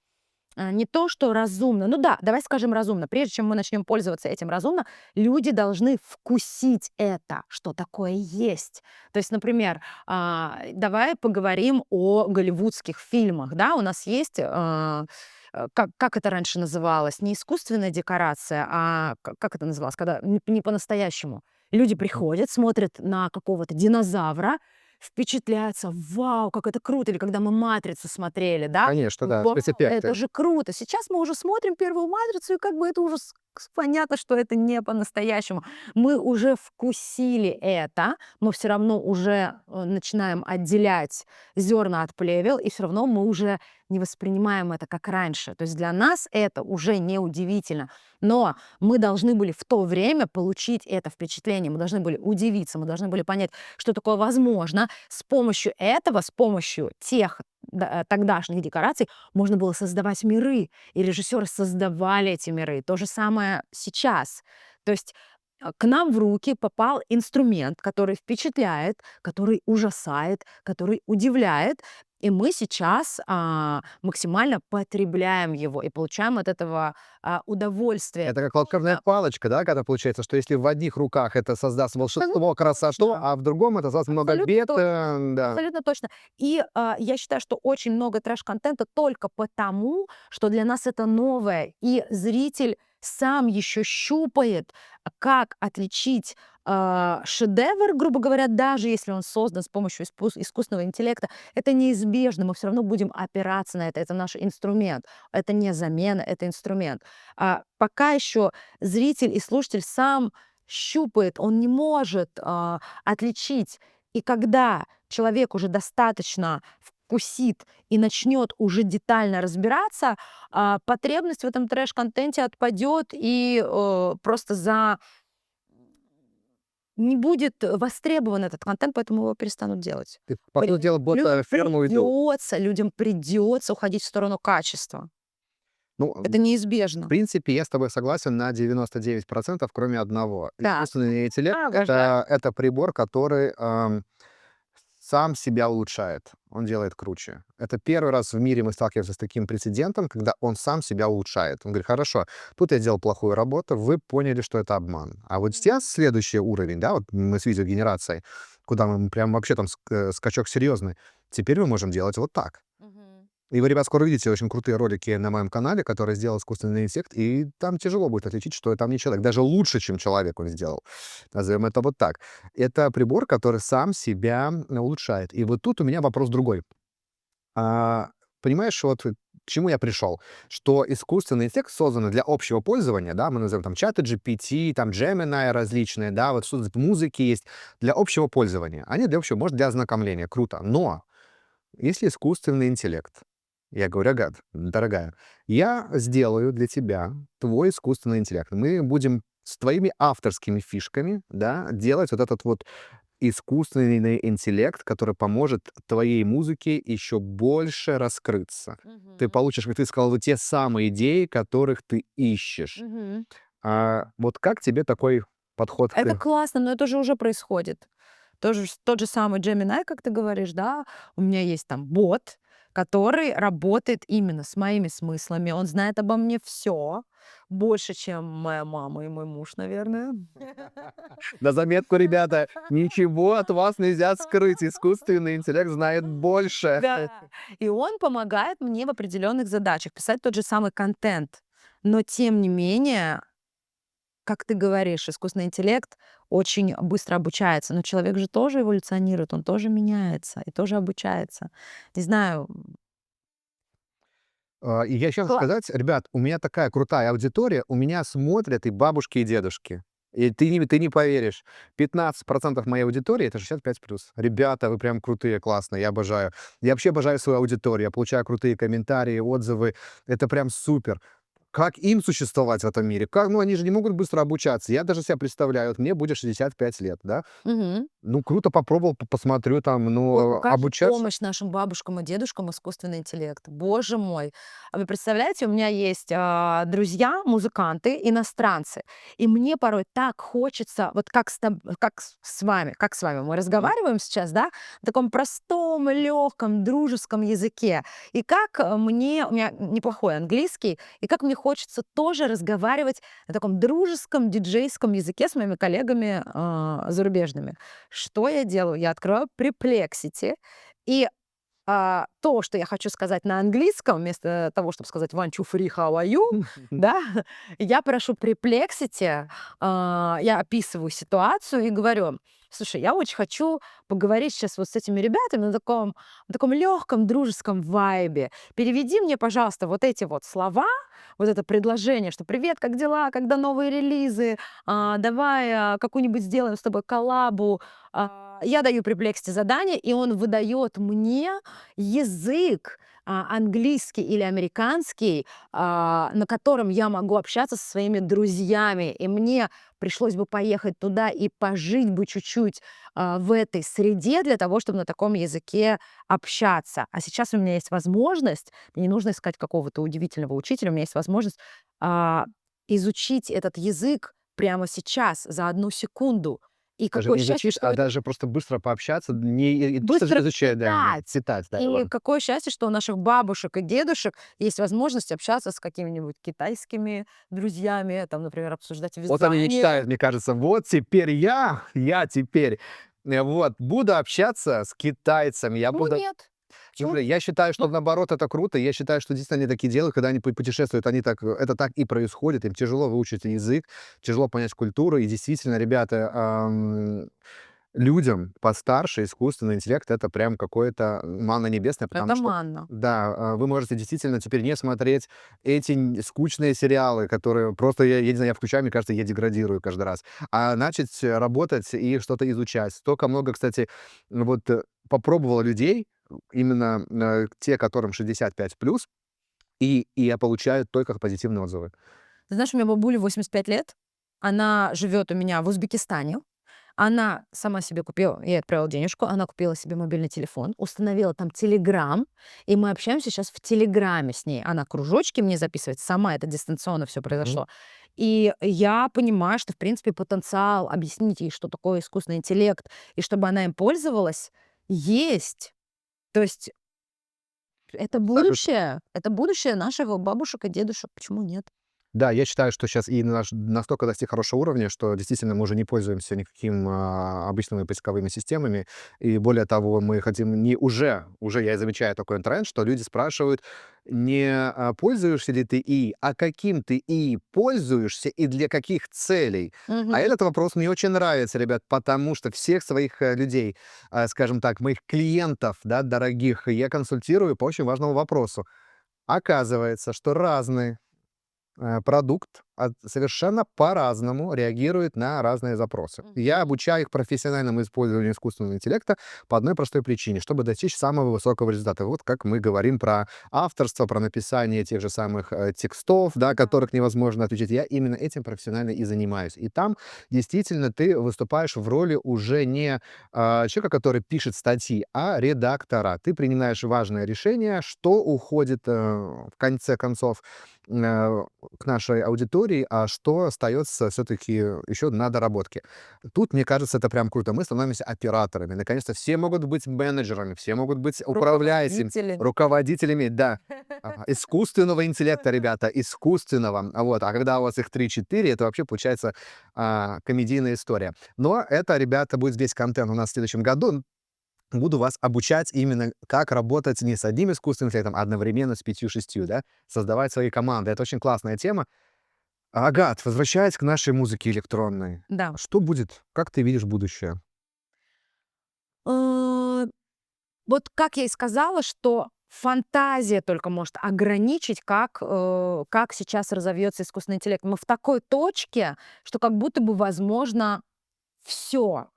не то, что разумно. Ну да, давай скажем разумно. Прежде чем мы начнем пользоваться этим разумно, люди должны вкусить это, что такое есть. То есть, например, давай поговорим о голливудских фильмах. Да, у нас есть, как это раньше называлось, не искусственная декорация, а как это называлось, когда не по-настоящему. Люди приходят, смотрят на какого-то динозавра, впечатляются: «Вау, как это круто!» Или когда мы «Матрицу» смотрели, да: Конечно, да, «Вау, это спецэффекты. же круто!» Сейчас мы уже смотрим первую «Матрицу», и как бы это уже понятно, что это не по-настоящему. Мы уже вкусили это, но все равно уже, начинаем отделять зерна от плевел, и все равно мы уже не воспринимаем это как раньше. То есть для нас это уже не удивительно. Но мы должны были в то время получить это впечатление, мы должны были удивиться, мы должны были понять, что такое возможно. С помощью этого, с помощью тех тогдашних декораций можно было создавать миры, и режиссеры создавали эти миры. То же самое сейчас. То есть к нам в руки попал инструмент, который впечатляет, который ужасает, который удивляет, и мы сейчас максимально потребляем его и получаем от этого удовольствие. Это как волшебная палочка, да, когда получается, что если в одних руках это создаст волшебство, красоту, точно. а в другом это создаст много Абсолютно бед, точно. да. Абсолютно точно. И я считаю, что очень много трэш-контента только потому, что для нас это новое, и зритель сам еще щупает, как отличить шедевр, грубо говоря, даже если он создан с помощью искусственного интеллекта. Это неизбежно, мы все равно будем опираться на это наш инструмент. Это не замена, это инструмент. Пока еще зритель и слушатель сам щупает, он не может отличить. И когда человек уже достаточно вкусит и начнет уже детально разбираться, потребность в этом трэш-контенте отпадет и просто не будет востребован этот контент, поэтому его перестанут делать. Ты, по сути дела, ферму веду. Людям придется уходить в сторону качества. Ну, Это в неизбежно. принципе, я с тобой согласен на 99%, кроме одного. Так. Искусственный интеллект Обожаю. это прибор, который сам себя улучшает. Он делает круче. Это первый раз в мире мы сталкиваемся с таким прецедентом, когда он сам себя улучшает. Он говорит, хорошо, тут я сделал плохую работу, вы поняли, что это обман. А вот сейчас следующий уровень, да, вот мы с видеогенерацией, куда мы прям вообще там скачок серьезный. Теперь мы можем делать вот так. И вы, ребят, скоро увидите очень крутые ролики на моем канале, которые сделал искусственный интеллект, и там тяжело будет отличить, что там не человек. Даже лучше, чем человек он сделал. Назовем это вот так. Это прибор, который сам себя улучшает. И вот тут у меня вопрос другой. Понимаешь, вот к чему я пришел? Что искусственный интеллект создан для общего пользования, да, мы называем там чаты GPT, там Gemini различные, да, вот что музыки есть, для общего пользования. Они для общего, может, для ознакомления, круто. Но если искусственный интеллект, я говорю, Агат, дорогая, я сделаю для тебя твой искусственный интеллект. Мы будем с твоими авторскими фишками, да, делать вот этот вот искусственный интеллект, который поможет твоей музыке еще больше раскрыться. Ты получишь, как ты сказал, вот те самые идеи, которых ты ищешь. Вот как тебе такой подход Это классно, но это же уже происходит. Тот же самый Gemini, как ты говоришь, да, у меня есть там бот, который работает именно с моими смыслами. Он знает обо мне все больше, чем моя мама и мой муж, наверное. На заметку, ребята, ничего от вас нельзя скрыть. Искусственный интеллект знает больше. Да. И он помогает мне в определенных задачах писать тот же самый контент. Но тем не менее, как ты говоришь, искусственный интеллект очень быстро обучается, но человек же тоже эволюционирует, он тоже меняется и тоже обучается. Не знаю. И я сейчас Кла сказать, ребят, у меня такая крутая аудитория, у меня смотрят и бабушки, и дедушки. И ты не поверишь, 15% моей аудитории — это 65+. Ребята, вы прям крутые, классные, я обожаю. Я вообще обожаю свою аудиторию, я получаю крутые комментарии, отзывы. Это прям супер. Как им существовать в этом мире? Как, ну, они же не могут быстро обучаться. Я даже себя представляю, вот мне будет 65 лет, да? Мгм. Ну, круто, попробовал, посмотрю там, Ой, ну, какая же обучаться. помощь нашим бабушкам и дедушкам искусственный интеллект. Боже мой. А вы представляете, у меня есть друзья, музыканты, иностранцы, и мне порой так хочется, вот как с вами мы разговариваем сейчас, да, на таком простом, легком, дружеском языке. И у меня неплохой английский, и как мне хочется тоже разговаривать на таком дружеском диджейском языке с моими коллегами зарубежными. Что я делаю? Я открываю Perplexity, и то, что я хочу сказать на английском, вместо того, чтобы сказать one, two, three, how are you, да, я прошу Perplexity, я описываю ситуацию и говорю: слушай, я очень хочу поговорить сейчас вот с этими ребятами на таком легком дружеском вайбе. Переведи мне, пожалуйста, вот эти вот слова вот это предложение, что «Привет, как дела? Когда новые релизы? Давай какую-нибудь сделаем с тобой коллабу». Я даю Perplexity задание, и он выдает мне язык английский или американский, на котором я могу общаться со своими друзьями. И мне пришлось бы поехать туда и пожить бы чуть-чуть в этой среде для того, чтобы на таком языке общаться. А сейчас у меня есть возможность, мне не нужно искать какого-то удивительного учителя, у меня есть возможность а, изучить этот язык прямо сейчас, за 1 секунду. И Даже какое не счастье, изучить, что а это даже просто быстро пообщаться, не то, что быстро изучать, да, читать. читать, да, И вот. какое счастье, что у наших бабушек и дедушек есть возможность общаться с какими-нибудь китайскими друзьями, там, например, обсуждать Вот они вязание. мечтают, мне кажется, вот теперь я теперь, вот, буду общаться с китайцами, я Почему буду. нет? Почему? Слушай, я считаю, что Ну, наоборот это круто. Я считаю, что действительно они такие делают, когда они путешествуют, они так, это так и происходит. Им тяжело выучить язык, тяжело понять культуру. И действительно, ребята, людям постарше искусственный интеллект это прям какое-то манна небесная, потому это что манна. да, вы можете действительно теперь не смотреть эти скучные сериалы, которые просто, я не знаю, я включаю, мне кажется, я деградирую каждый раз, а начать работать и что-то изучать. Столько много, кстати, вот попробовала людей, именно те, которым 65+, и я получаю только позитивные отзывы. Ты знаешь, у меня бабуле 85 лет, она живет у меня в Узбекистане. Она сама себе купила, я ей отправила денежку, она купила себе мобильный телефон, установила там Телеграм, и мы общаемся сейчас в Телеграме с ней. Она кружочки мне записывает, сама это дистанционно все Мгм. произошло. И я понимаю, что, в принципе, потенциал объяснить ей, что такое искусственный интеллект, и чтобы она им пользовалась, есть. То есть Абсолютно. это будущее наших бабушек и дедушек. Почему нет? Да, я считаю, что сейчас и наш настолько достиг хорошего уровня, что действительно мы уже не пользуемся никаким обычными поисковыми системами. И более того, мы хотим не уже я замечаю такой тренд, что люди спрашивают, не пользуешься ли ты ИИ, а каким ты ИИ пользуешься и для каких целей. А Мгм. этот вопрос мне очень нравится, ребят, потому что всех своих людей, скажем так, моих клиентов, да, дорогих, я консультирую по очень важному вопросу. Оказывается, что разные продукт совершенно по-разному реагирует на разные запросы. Я Мгм. обучаю их профессиональному использованию искусственного интеллекта по одной простой причине, чтобы достичь самого высокого результата. Вот как мы говорим про авторство, про написание тех же самых текстов, да, Да. которых невозможно отключить. Я именно этим профессионально и занимаюсь. И там действительно ты выступаешь в роли уже не человека, который пишет статьи, а редактора. Ты принимаешь важное решение, что уходит в конце концов к нашей аудитории, а что остается все-таки еще на доработке. Тут, мне кажется, это прям круто. Мы становимся операторами. Наконец-то все могут быть менеджерами, все могут быть управляющими, Руководители. руководителями, да. Искусственного интеллекта, ребята, искусственного. Вот. А когда у вас их 3-4, это вообще получается комедийная история. Но это, ребята, будет весь контент у нас в следующем году. Буду вас обучать именно, как работать не с одним искусственным интеллектом, а одновременно с 5-6, да, создавать свои команды. Это очень классная тема. Агат, возвращаясь к нашей музыке электронной, Да. что будет? Как ты видишь будущее? Э, вот как я и сказала, что фантазия только может ограничить, как сейчас разовьется искусственный интеллект. Мы в такой точке, что как будто бы возможно все.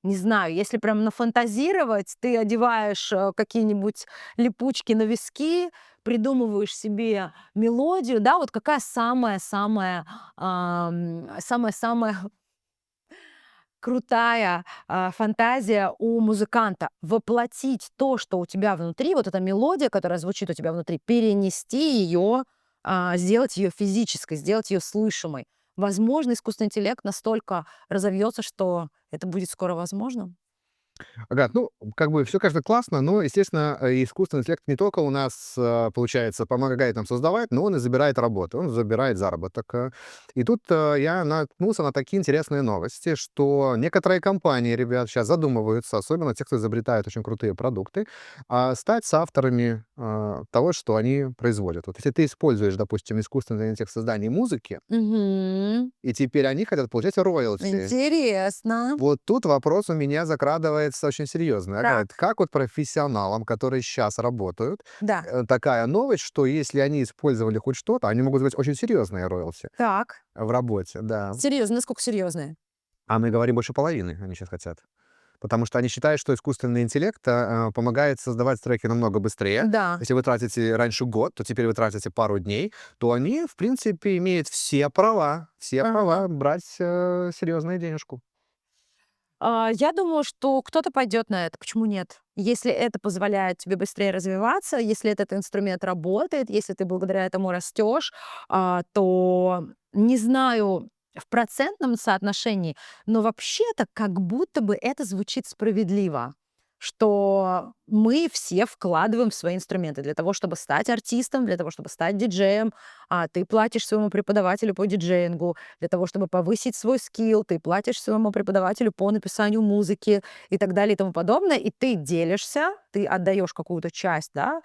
Не знаю, если прям нафантазировать, ты одеваешь какие-нибудь липучки на виски, придумываешь себе мелодию, да, вот какая самая-самая крутая, фантазия у музыканта. Воплотить то, что у тебя внутри, вот эта мелодия, которая звучит у тебя внутри, перенести ее, сделать ее физической, сделать ее слышимой. Возможно, искусственный интеллект настолько разовьется, что это будет скоро возможно. Ага, ну, как бы все, кажется, классно, но, естественно, искусственный интеллект не только у нас, получается, помогает нам создавать, но он и забирает работу, он забирает заработок. И тут я наткнулся на такие интересные новости, что некоторые компании, ребят, сейчас задумываются, особенно те, кто изобретает очень крутые продукты, стать соавторами того, что они производят. Вот если ты используешь, допустим, искусственный интеллект в создании музыки, Мгм. и теперь они хотят получать роялти. Интересно. Вот тут вопрос у меня закрадывается. получается очень серьезная. Так, Как вот профессионалам, которые сейчас работают, да. такая новость, что если они использовали хоть что-то, они могут быть очень серьезные роялти Так. в работе, да. Серьезно, насколько серьезные? А мы говорим больше половины, они сейчас хотят. Потому что они считают, что искусственный интеллект помогает создавать треки намного быстрее. Да. Если вы тратите раньше год, то теперь вы тратите пару дней, то они, в принципе, имеют все Ага. права брать серьезную денежку. Я думаю, что кто-то пойдет на это. Почему нет? Если это позволяет тебе быстрее развиваться, если этот инструмент работает, если ты благодаря этому растешь, то не знаю в процентном соотношении, но вообще-то как будто бы это звучит справедливо, что мы все вкладываем в свои инструменты для того, чтобы стать артистом, для того, чтобы стать диджеем. Ты платишь своему преподавателю по диджеингу, для того, чтобы повысить свой скилл, ты платишь своему преподавателю по написанию музыки и так далее и тому подобное, и ты делишься, ты отдаешь какую-то часть, да,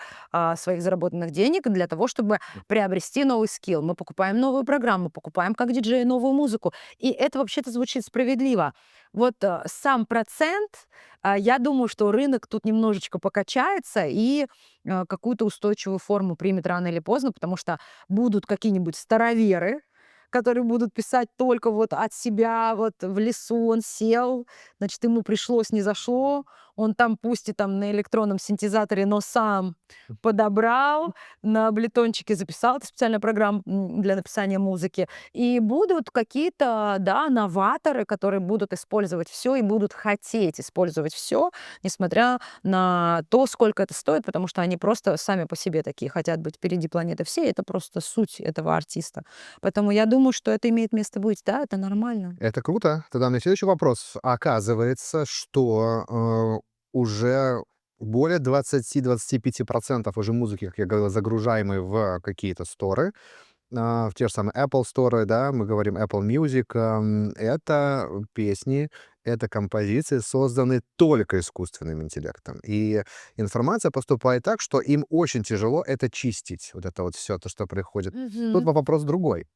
своих заработанных денег для того, чтобы приобрести новый скилл. Мы покупаем новую программу, покупаем как диджеи новую музыку, и это вообще-то звучит справедливо. Вот сам процент, я думаю, что рынок тут немножечко покачается и какую-то устойчивую форму примет рано или поздно, потому что будут какие-нибудь староверы, которые будут писать только вот от себя, вот в лесу он сел, значит, ему пришлось, не зашло, он там, пусть и там на электронном синтезаторе, но сам подобрал, на Аблетончике записал, это специальная программа для написания музыки, и будут какие-то, да, новаторы, которые будут использовать все и будут хотеть использовать все, несмотря на то, сколько это стоит, потому что они просто сами по себе такие хотят быть впереди планеты всей, это просто суть этого артиста. Поэтому я думаю, что это имеет место быть, да, это нормально. Это круто. Тогда у меня следующий вопрос. Оказывается, что уже более 20-25% уже музыки, как я говорил, загружаемой в какие-то сторы, в те же самые Apple Store, да, мы говорим Apple Music, это песни, это композиции, созданные только искусственным интеллектом. И информация поступает так, что им очень тяжело это чистить, вот это вот все, то, что приходит. Тут Мгм. вопрос другой.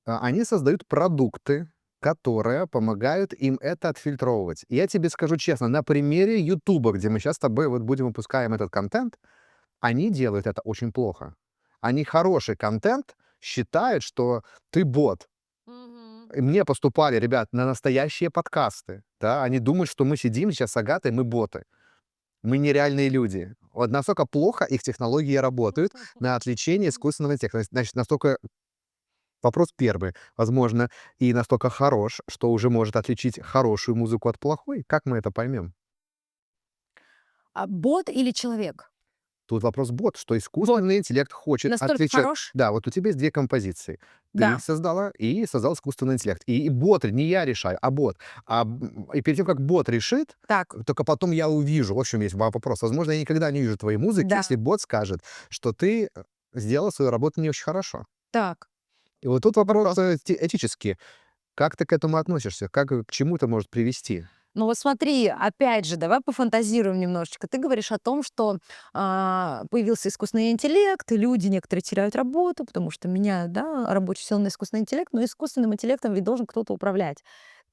Они создают продукты, которые помогают им это отфильтровывать. И я тебе скажу честно, на примере "Ютуба", где мы сейчас с тобой вот будем выпускаем этот контент, они делают это очень плохо. Они хороший контент считают, что ты бот. Мгм. И мне поступали, ребят, на настоящие подкасты, да. Они думают, что мы сидим сейчас с Агатой, мы боты. Мы нереальные люди. Вот настолько плохо их технологии работают на отвлечение искусственного интеллекта. Значит, настолько вопрос первый, возможно, и настолько хорош, что уже может отличить хорошую музыку от плохой. Как мы это поймем? Бот или человек? Тут вопрос бот, что Вот, искусственный интеллект хочет настолько отличать. хорош? Да, вот у тебя есть 2 композиции. Ты их Да. создала и создал искусственный интеллект. И бот, не я решаю, а бот. И перед тем, как бот решит, Так, только потом я увижу. В общем, есть вопрос. Возможно, я никогда не увижу твоей музыки, если да, бот скажет, что ты сделал свою работу не очень хорошо. так. И вот тут вопрос этический. Как ты к этому относишься? К чему это может привести? Ну вот смотри, опять же, давай пофантазируем немножечко. Ты говоришь о том, что появился искусственный интеллект, и люди некоторые теряют работу, потому что меняют, да, рабочую силу на искусственный интеллект, но искусственным интеллектом ведь должен кто-то управлять.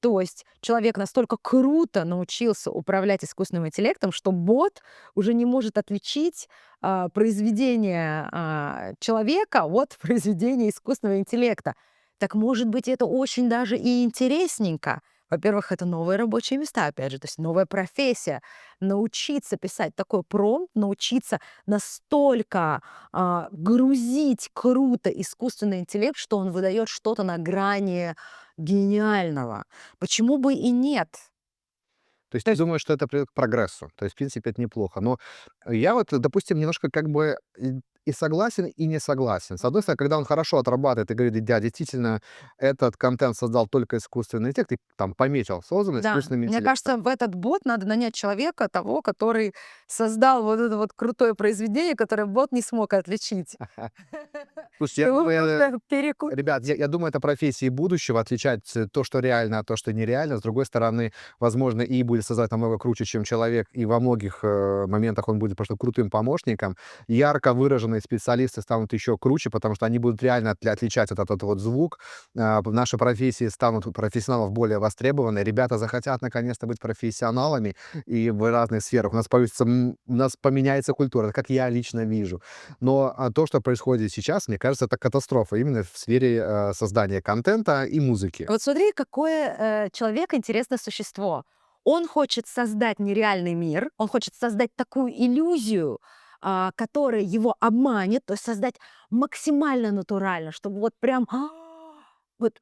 То есть человек настолько круто научился управлять искусственным интеллектом, что бот уже не может отличить произведение человека от произведения искусственного интеллекта. Так может быть, это очень даже и интересненько. Во-первых, это новые рабочие места, опять же, то есть новая профессия. Научиться писать такой промпт, научиться настолько грузить круто искусственный интеллект, что он выдает что-то на грани гениального. Почему бы и нет? То есть То ты есть, думаешь, что это приведет к прогрессу? То есть, в принципе, это неплохо. Но я вот, допустим, немножко как бы и согласен, и не согласен. С одной мгм. стороны, когда он хорошо отрабатывает и говорит, да, действительно, этот контент создал только искусственный интеллект, и там пометил, создан Да, искусственным мне интеллектом. кажется, в этот бот надо нанять человека, того, который создал вот это вот крутое произведение, которое бот не смог отличить. Слушайте, я Его думаю, просто перекупить. ребят, я думаю, это профессии будущего, отличать то, что реально, от того, что нереально. С другой стороны, возможно, и будет создавать намного круче, чем человек, и во многих моментах он будет просто крутым помощником. Ярко выраженный искусственные специалисты станут еще круче, потому что они будут реально отличать вот этот вот звук. Наши профессии станут у профессионалов более востребованы. Ребята захотят наконец-то быть профессионалами и в разных сферах. У нас поменяется культура, как я лично вижу. Но то, что происходит сейчас, мне кажется, это катастрофа именно в сфере создания контента и музыки. Вот смотри, какое человек интересное существо. Он хочет создать нереальный мир, он хочет создать такую иллюзию, которая его обманет, то есть создать максимально натурально, чтобы вот прям вот,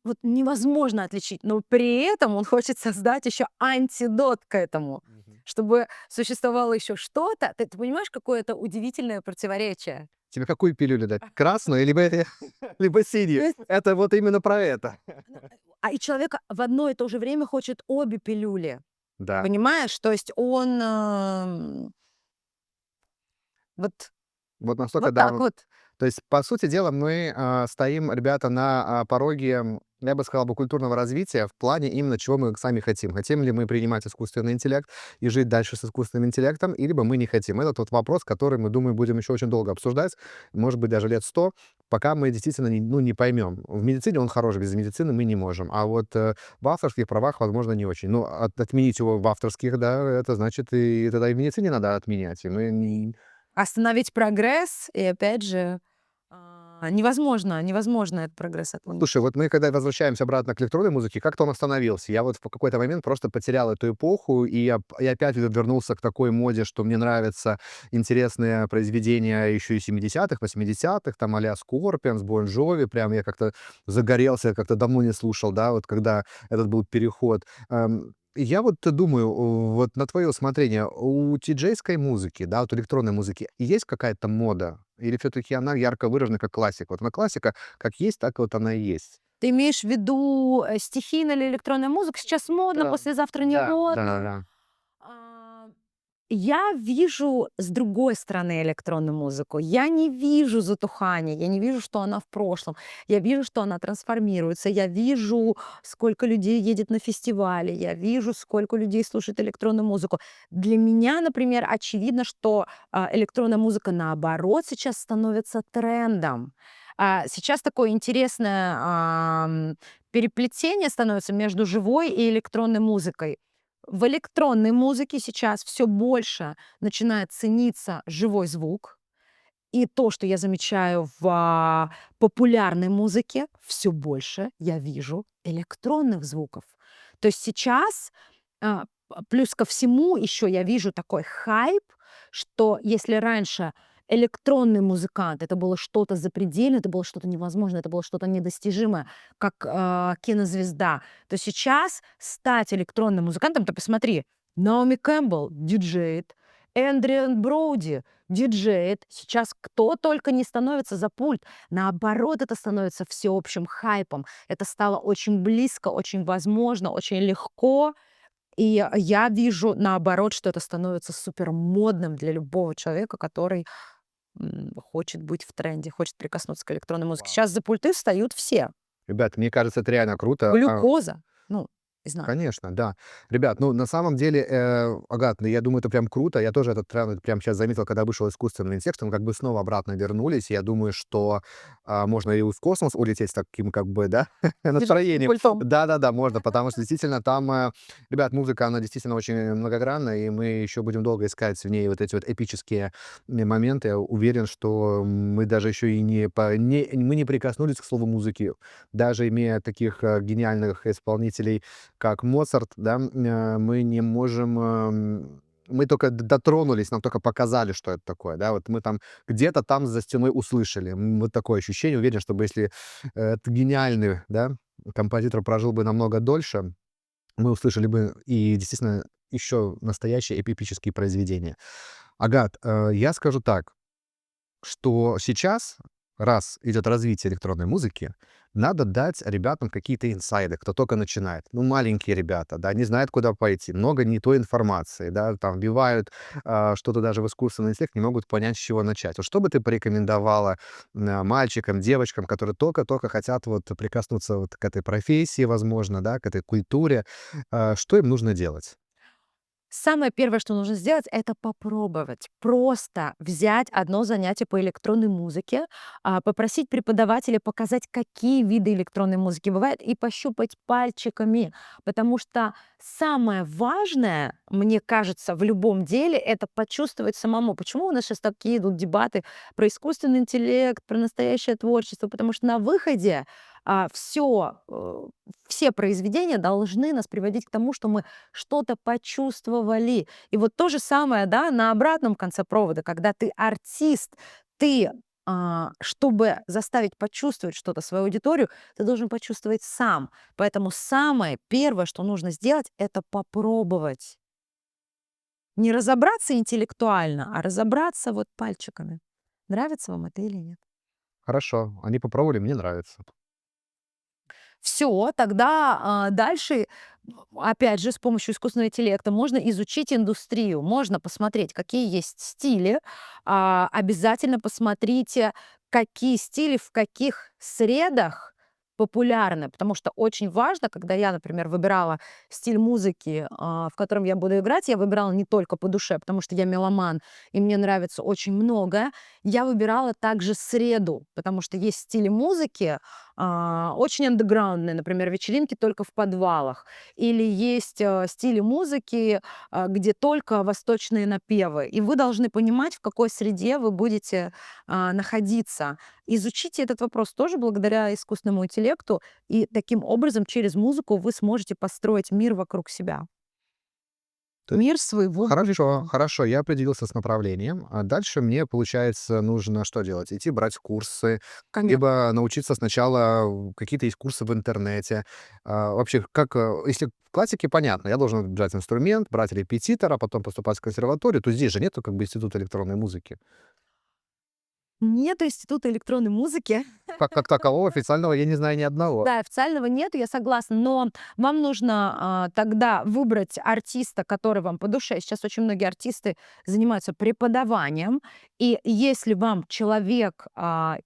вот невозможно отличить, но при этом он хочет создать еще антидот к этому, Мгм. чтобы существовало еще что-то. Ты понимаешь, какое это удивительное противоречие? Тебе какую пилюлю дать? Красную либо, либо То синюю? есть Это вот именно про это. и человек в одно и то же время хочет обе пилюли. Да. Понимаешь? То есть он, вот Вот настолько, вот да. так вот. То есть, по сути дела, мы стоим, ребята, на пороге, я бы сказал, бы, культурного развития в плане именно чего мы сами хотим. Хотим ли мы принимать искусственный интеллект и жить дальше с искусственным интеллектом, или бы мы не хотим. Это тот вопрос, который, мы, думаю, будем еще очень долго обсуждать, может быть, даже лет 100, пока мы действительно не поймем. В медицине он хорош, без медицины мы не можем. А вот в авторских правах, возможно, не очень. Ну, отменить его в авторских, да, это значит, и тогда и в медицине надо отменять. И мы Остановить прогресс, и опять же, невозможно этот прогресс отменить. Слушай, вот мы когда возвращаемся обратно к электронной музыке, как-то он остановился. Я вот в какой-то момент просто потерял эту эпоху, и я опять вернулся к такой моде, что мне нравятся интересные произведения еще и 70-х, 80-х, там а-ля Scorpions, Bon Jovi, прям я как-то загорелся, как-то давно не слушал, да, вот когда этот был переход. Я вот думаю, вот на твое усмотрение, у диджейской музыки, да, вот у электронной музыки есть какая-то мода? Или все-таки она ярко выражена как классика? Вот она классика, как есть, так вот она и есть. Ты имеешь в виду, стихийная или электронная музыка? Сейчас модно, Да, послезавтра не да, модно. да-да-да. А, я вижу с другой стороны электронную музыку. Я не вижу затухания, я не вижу, что она в прошлом. Я вижу, что она трансформируется. Я вижу, сколько людей едет на фестивали. Я вижу, сколько людей слушает электронную музыку. Для меня, например, очевидно, что электронная музыка, наоборот, сейчас становится трендом. Сейчас такое интересное переплетение становится между живой и электронной музыкой. В электронной музыке сейчас все больше начинает цениться живой звук. И то, что я замечаю в популярной музыке, все больше я вижу электронных звуков. То есть сейчас, плюс ко всему, еще я вижу такой хайп, что если раньше электронный музыкант — это было что-то запредельное, это было что-то невозможное, это было что-то недостижимое, как, кинозвезда, то сейчас стать электронным музыкантом — ты посмотри, Наоми Кэмпбелл диджеет, Эндриан Броуди диджеет. Сейчас кто только не становится за пульт. Наоборот, это становится всеобщим хайпом. Это стало очень близко, очень возможно, очень легко. И я вижу, наоборот, что это становится супер модным для любого человека, который хочет быть в тренде, хочет прикоснуться к электронной музыке. Вау. Сейчас за пульты встают все. Ребят, мне кажется, это реально круто. Глюкоза, ну, не знаю. Конечно, да. Ребят, ну, на самом деле, Агат, ну, я думаю, это прям круто. Я тоже этот тренд прям сейчас заметил, когда вышел искусственный интеллект, мы как бы снова обратно вернулись. Я думаю, что можно и в космос улететь с таким, как бы, да, Диджейским настроением. пультом. Да-да-да, можно, потому что действительно там, ребят, музыка, она действительно очень многогранна, и мы еще будем долго искать в ней вот эти вот эпические моменты. Я уверен, что мы даже еще и мы не прикоснулись к слову музыки, даже имея таких гениальных исполнителей, как Моцарт, да, мы не можем, мы только дотронулись, нам только показали, что это такое, да, вот мы там где-то там за стеной услышали. Вот такое ощущение. Уверен, что если этот гениальный, да, композитор прожил бы намного дольше, мы услышали бы и действительно еще настоящие эпические произведения. Агат, я скажу так, что сейчас, раз идет развитие электронной музыки, надо дать ребятам какие-то инсайды, кто только начинает. Ну, маленькие ребята, да, не знают, куда пойти, много не той информации, да, там вбивают что-то даже в искусственный интеллект, не могут понять, с чего начать. Вот что бы ты порекомендовала мальчикам, девочкам, которые только-только хотят вот прикоснуться вот к этой профессии, возможно, да, к этой культуре, что им нужно делать? Самое первое, что нужно сделать, это попробовать. Просто взять одно занятие по электронной музыке, попросить преподавателя показать, какие виды электронной музыки бывают, и пощупать пальчиками. Потому что самое важное, мне кажется, в любом деле, это почувствовать самому. Почему у нас сейчас такие идут дебаты про искусственный интеллект, про настоящее творчество? Потому что на выходе все произведения должны нас приводить к тому, что мы что-то почувствовали. И вот то же самое, да, на обратном конце провода, когда ты артист, ты, чтобы заставить почувствовать что-то свою аудиторию, ты должен почувствовать сам. Поэтому самое первое, что нужно сделать, это попробовать. Не разобраться интеллектуально, а разобраться вот пальчиками. Нравится вам это или нет? Хорошо, они попробовали, мне нравится. Все, тогда, дальше, опять же, с помощью искусственного интеллекта можно изучить индустрию, можно посмотреть, какие есть стили. Обязательно посмотрите, какие стили в каких средах популярны, потому что очень важно, когда я, например, выбирала стиль музыки, в котором я буду играть, я выбирала не только по душе, потому что я меломан и мне нравится очень многое. Я выбирала также среду, потому что есть стили музыки, очень андеграундные, например, вечеринки только в подвалах. Или есть стили музыки, где только восточные напевы. И вы должны понимать, в какой среде вы будете находиться. Изучите этот вопрос тоже благодаря искусственному интеллекту, и таким образом через музыку вы сможете построить мир вокруг себя. То Мир своего Хорошо, будущего. хорошо, я определился с направлением. А дальше мне, получается, нужно что делать? Идти брать курсы, Конечно. либо научиться сначала, какие-то есть курсы в интернете. Вообще, как, если в классике, понятно, я должен брать инструмент, брать репетитора, потом поступать в консерваторию, то здесь же нету как бы института электронной музыки. Нет института электронной музыки. Как такового официального я не знаю ни одного. Да, официального нету, я согласна, но вам нужно тогда выбрать артиста, который вам по душе. Сейчас очень многие артисты занимаются преподаванием, и если вам человек то,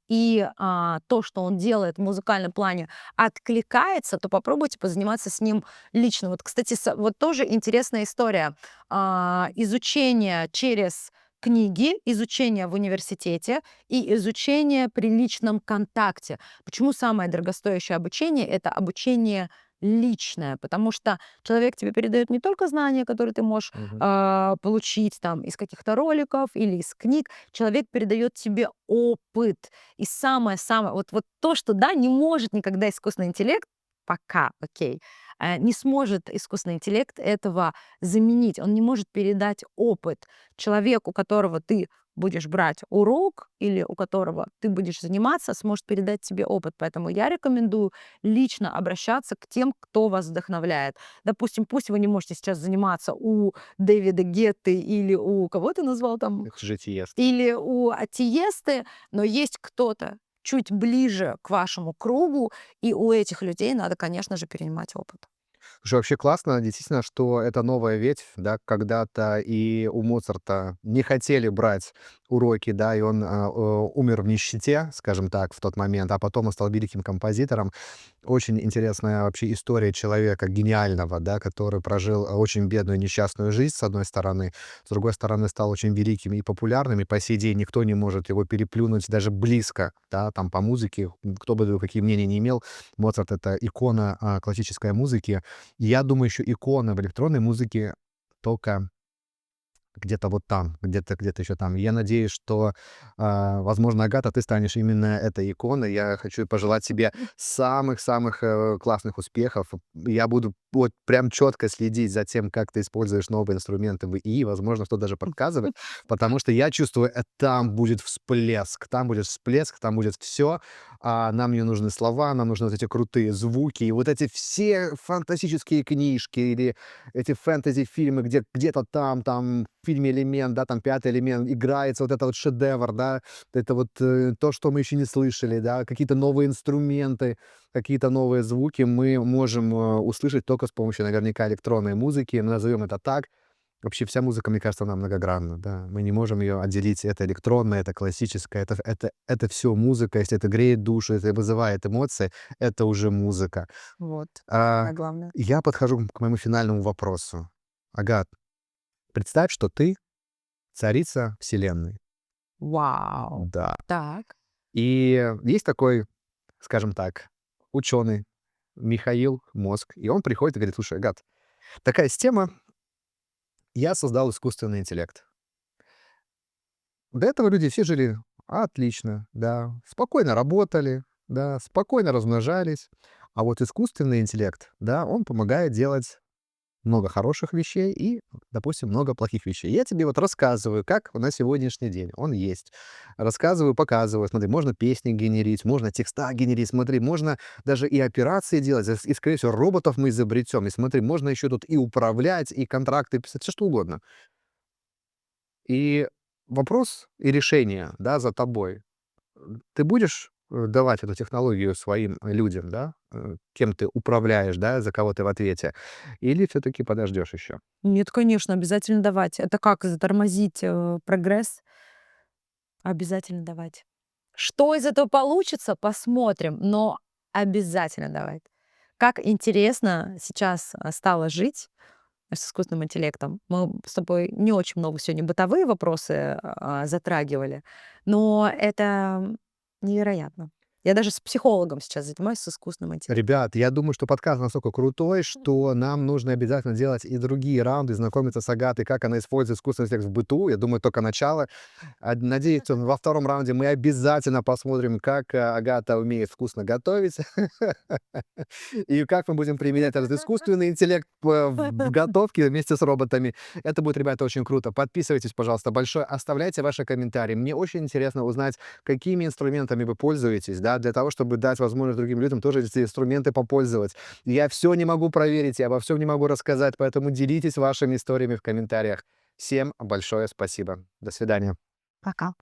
что он делает в музыкальном плане, откликается, то попробуйте позаниматься с ним лично. Вот, кстати, вот тоже интересная история. Изучение через книги, изучение в университете и изучение при личном контакте. Почему самое дорогостоящее обучение — это обучение личное? Потому что человек тебе передает не только знания, которые ты можешь Мгм. получить там из каких-то роликов или из книг, человек передает тебе опыт. И самое-самое, вот то, что, да, не может никогда искусственный интеллект, пока, окей, не сможет искусственный интеллект этого заменить. Он не может передать опыт человеку, у которого ты будешь брать урок или у которого ты будешь заниматься, сможет передать тебе опыт. Поэтому я рекомендую лично обращаться к тем, кто вас вдохновляет. Допустим, пусть вы не можете сейчас заниматься у Дэвида Гетты или у кого ты назвал там, Это же есть. или у Тиесты, но есть кто-то чуть ближе к вашему кругу, и у этих людей надо, конечно же, перенимать опыт. Слушай, вообще классно, действительно, что это новая ветвь, да, когда-то и у Моцарта не хотели брать уроки, да, и он умер в нищете, скажем так, в тот момент, а потом он стал великим композитором. Очень интересная вообще история человека гениального, да, который прожил очень бедную, несчастную жизнь, с одной стороны, с другой стороны, стал очень великим и популярным, и по сей день никто не может его переплюнуть даже близко, да, там по музыке, кто бы какие мнения не имел, Моцарт — это икона классической музыки. Я думаю, еще икона в электронной музыке только где-то вот там, где-то еще там. Я надеюсь, что, возможно, Агата, ты станешь именно этой иконой. Я хочу пожелать тебе самых-самых, классных успехов. Я буду вот прям четко следить за тем, как ты используешь новые инструменты в ИИ, возможно, что даже подсказывать, потому что я чувствую, там будет всплеск, там будет все. Нам не нужны слова, нам нужны вот эти крутые звуки, и вот эти все фантастические книжки или эти фэнтези-фильмы, где где-то там в фильме «Элемент», да, там «Пятый элемент» играется вот это вот шедевр, да, это вот, то, что мы еще не слышали, да, какие-то новые инструменты, какие-то новые звуки мы можем, услышать только с помощью наверняка электронной музыки, назовем это так. Вообще вся музыка, мне кажется, она многогранна, да. Мы не можем ее отделить: это электронное, это классическое, это всё музыка. Если это греет душу, если вызывает эмоции, это уже музыка. Вот, А, самое главное. я подхожу к моему финальному вопросу. Агат, Представь, что ты царица вселенной. Вау! Да. Так. И есть такой, скажем так, ученый Михаил Мозг, и он приходит и говорит: слушай, гад, такая система, я создал искусственный интеллект. До этого люди все жили отлично, да, спокойно работали, да, спокойно размножались. А вот искусственный интеллект, да, он помогает делать много хороших вещей и, допустим, много плохих вещей. Я тебе вот рассказываю, как на сегодняшний день он есть. Рассказываю, показываю. Смотри, можно песни генерить, можно текста генерить. Смотри, можно даже и операции делать. И, скорее всего, роботов мы изобретем. И смотри, можно еще тут и управлять, и контракты писать, все что угодно. И вопрос и решение, да, за тобой. Ты будешь давать эту технологию своим людям, да, кем ты управляешь, да, за кого ты в ответе, или все-таки подождешь еще? Нет, конечно, обязательно давать. Это как затормозить, прогресс? Обязательно давать. Что из этого получится, посмотрим, но обязательно давать. Как интересно сейчас, стало жить с искусственным интеллектом. Мы с тобой не очень много сегодня бытовые вопросы, затрагивали, но это невероятно. Я даже с психологом сейчас занимаюсь, с искусственным интеллектом. Ребят, я думаю, что подкаст настолько крутой, что нам нужно обязательно делать и другие раунды, знакомиться с Агатой, как она использует искусственный интеллект в быту. Я думаю, только начало. Надеюсь, что во втором раунде мы обязательно посмотрим, как Агата умеет вкусно готовить, и как мы будем применять этот искусственный интеллект в готовке вместе с роботами. Это будет, ребята, очень круто. Подписывайтесь, пожалуйста, большое, оставляйте ваши комментарии. Мне очень интересно узнать, какими инструментами вы пользуетесь, да, для того, чтобы дать возможность другим людям тоже эти инструменты попользовать. Я все не могу проверить, я обо всем не могу рассказать, поэтому делитесь вашими историями в комментариях. Всем большое спасибо. До свидания. Пока.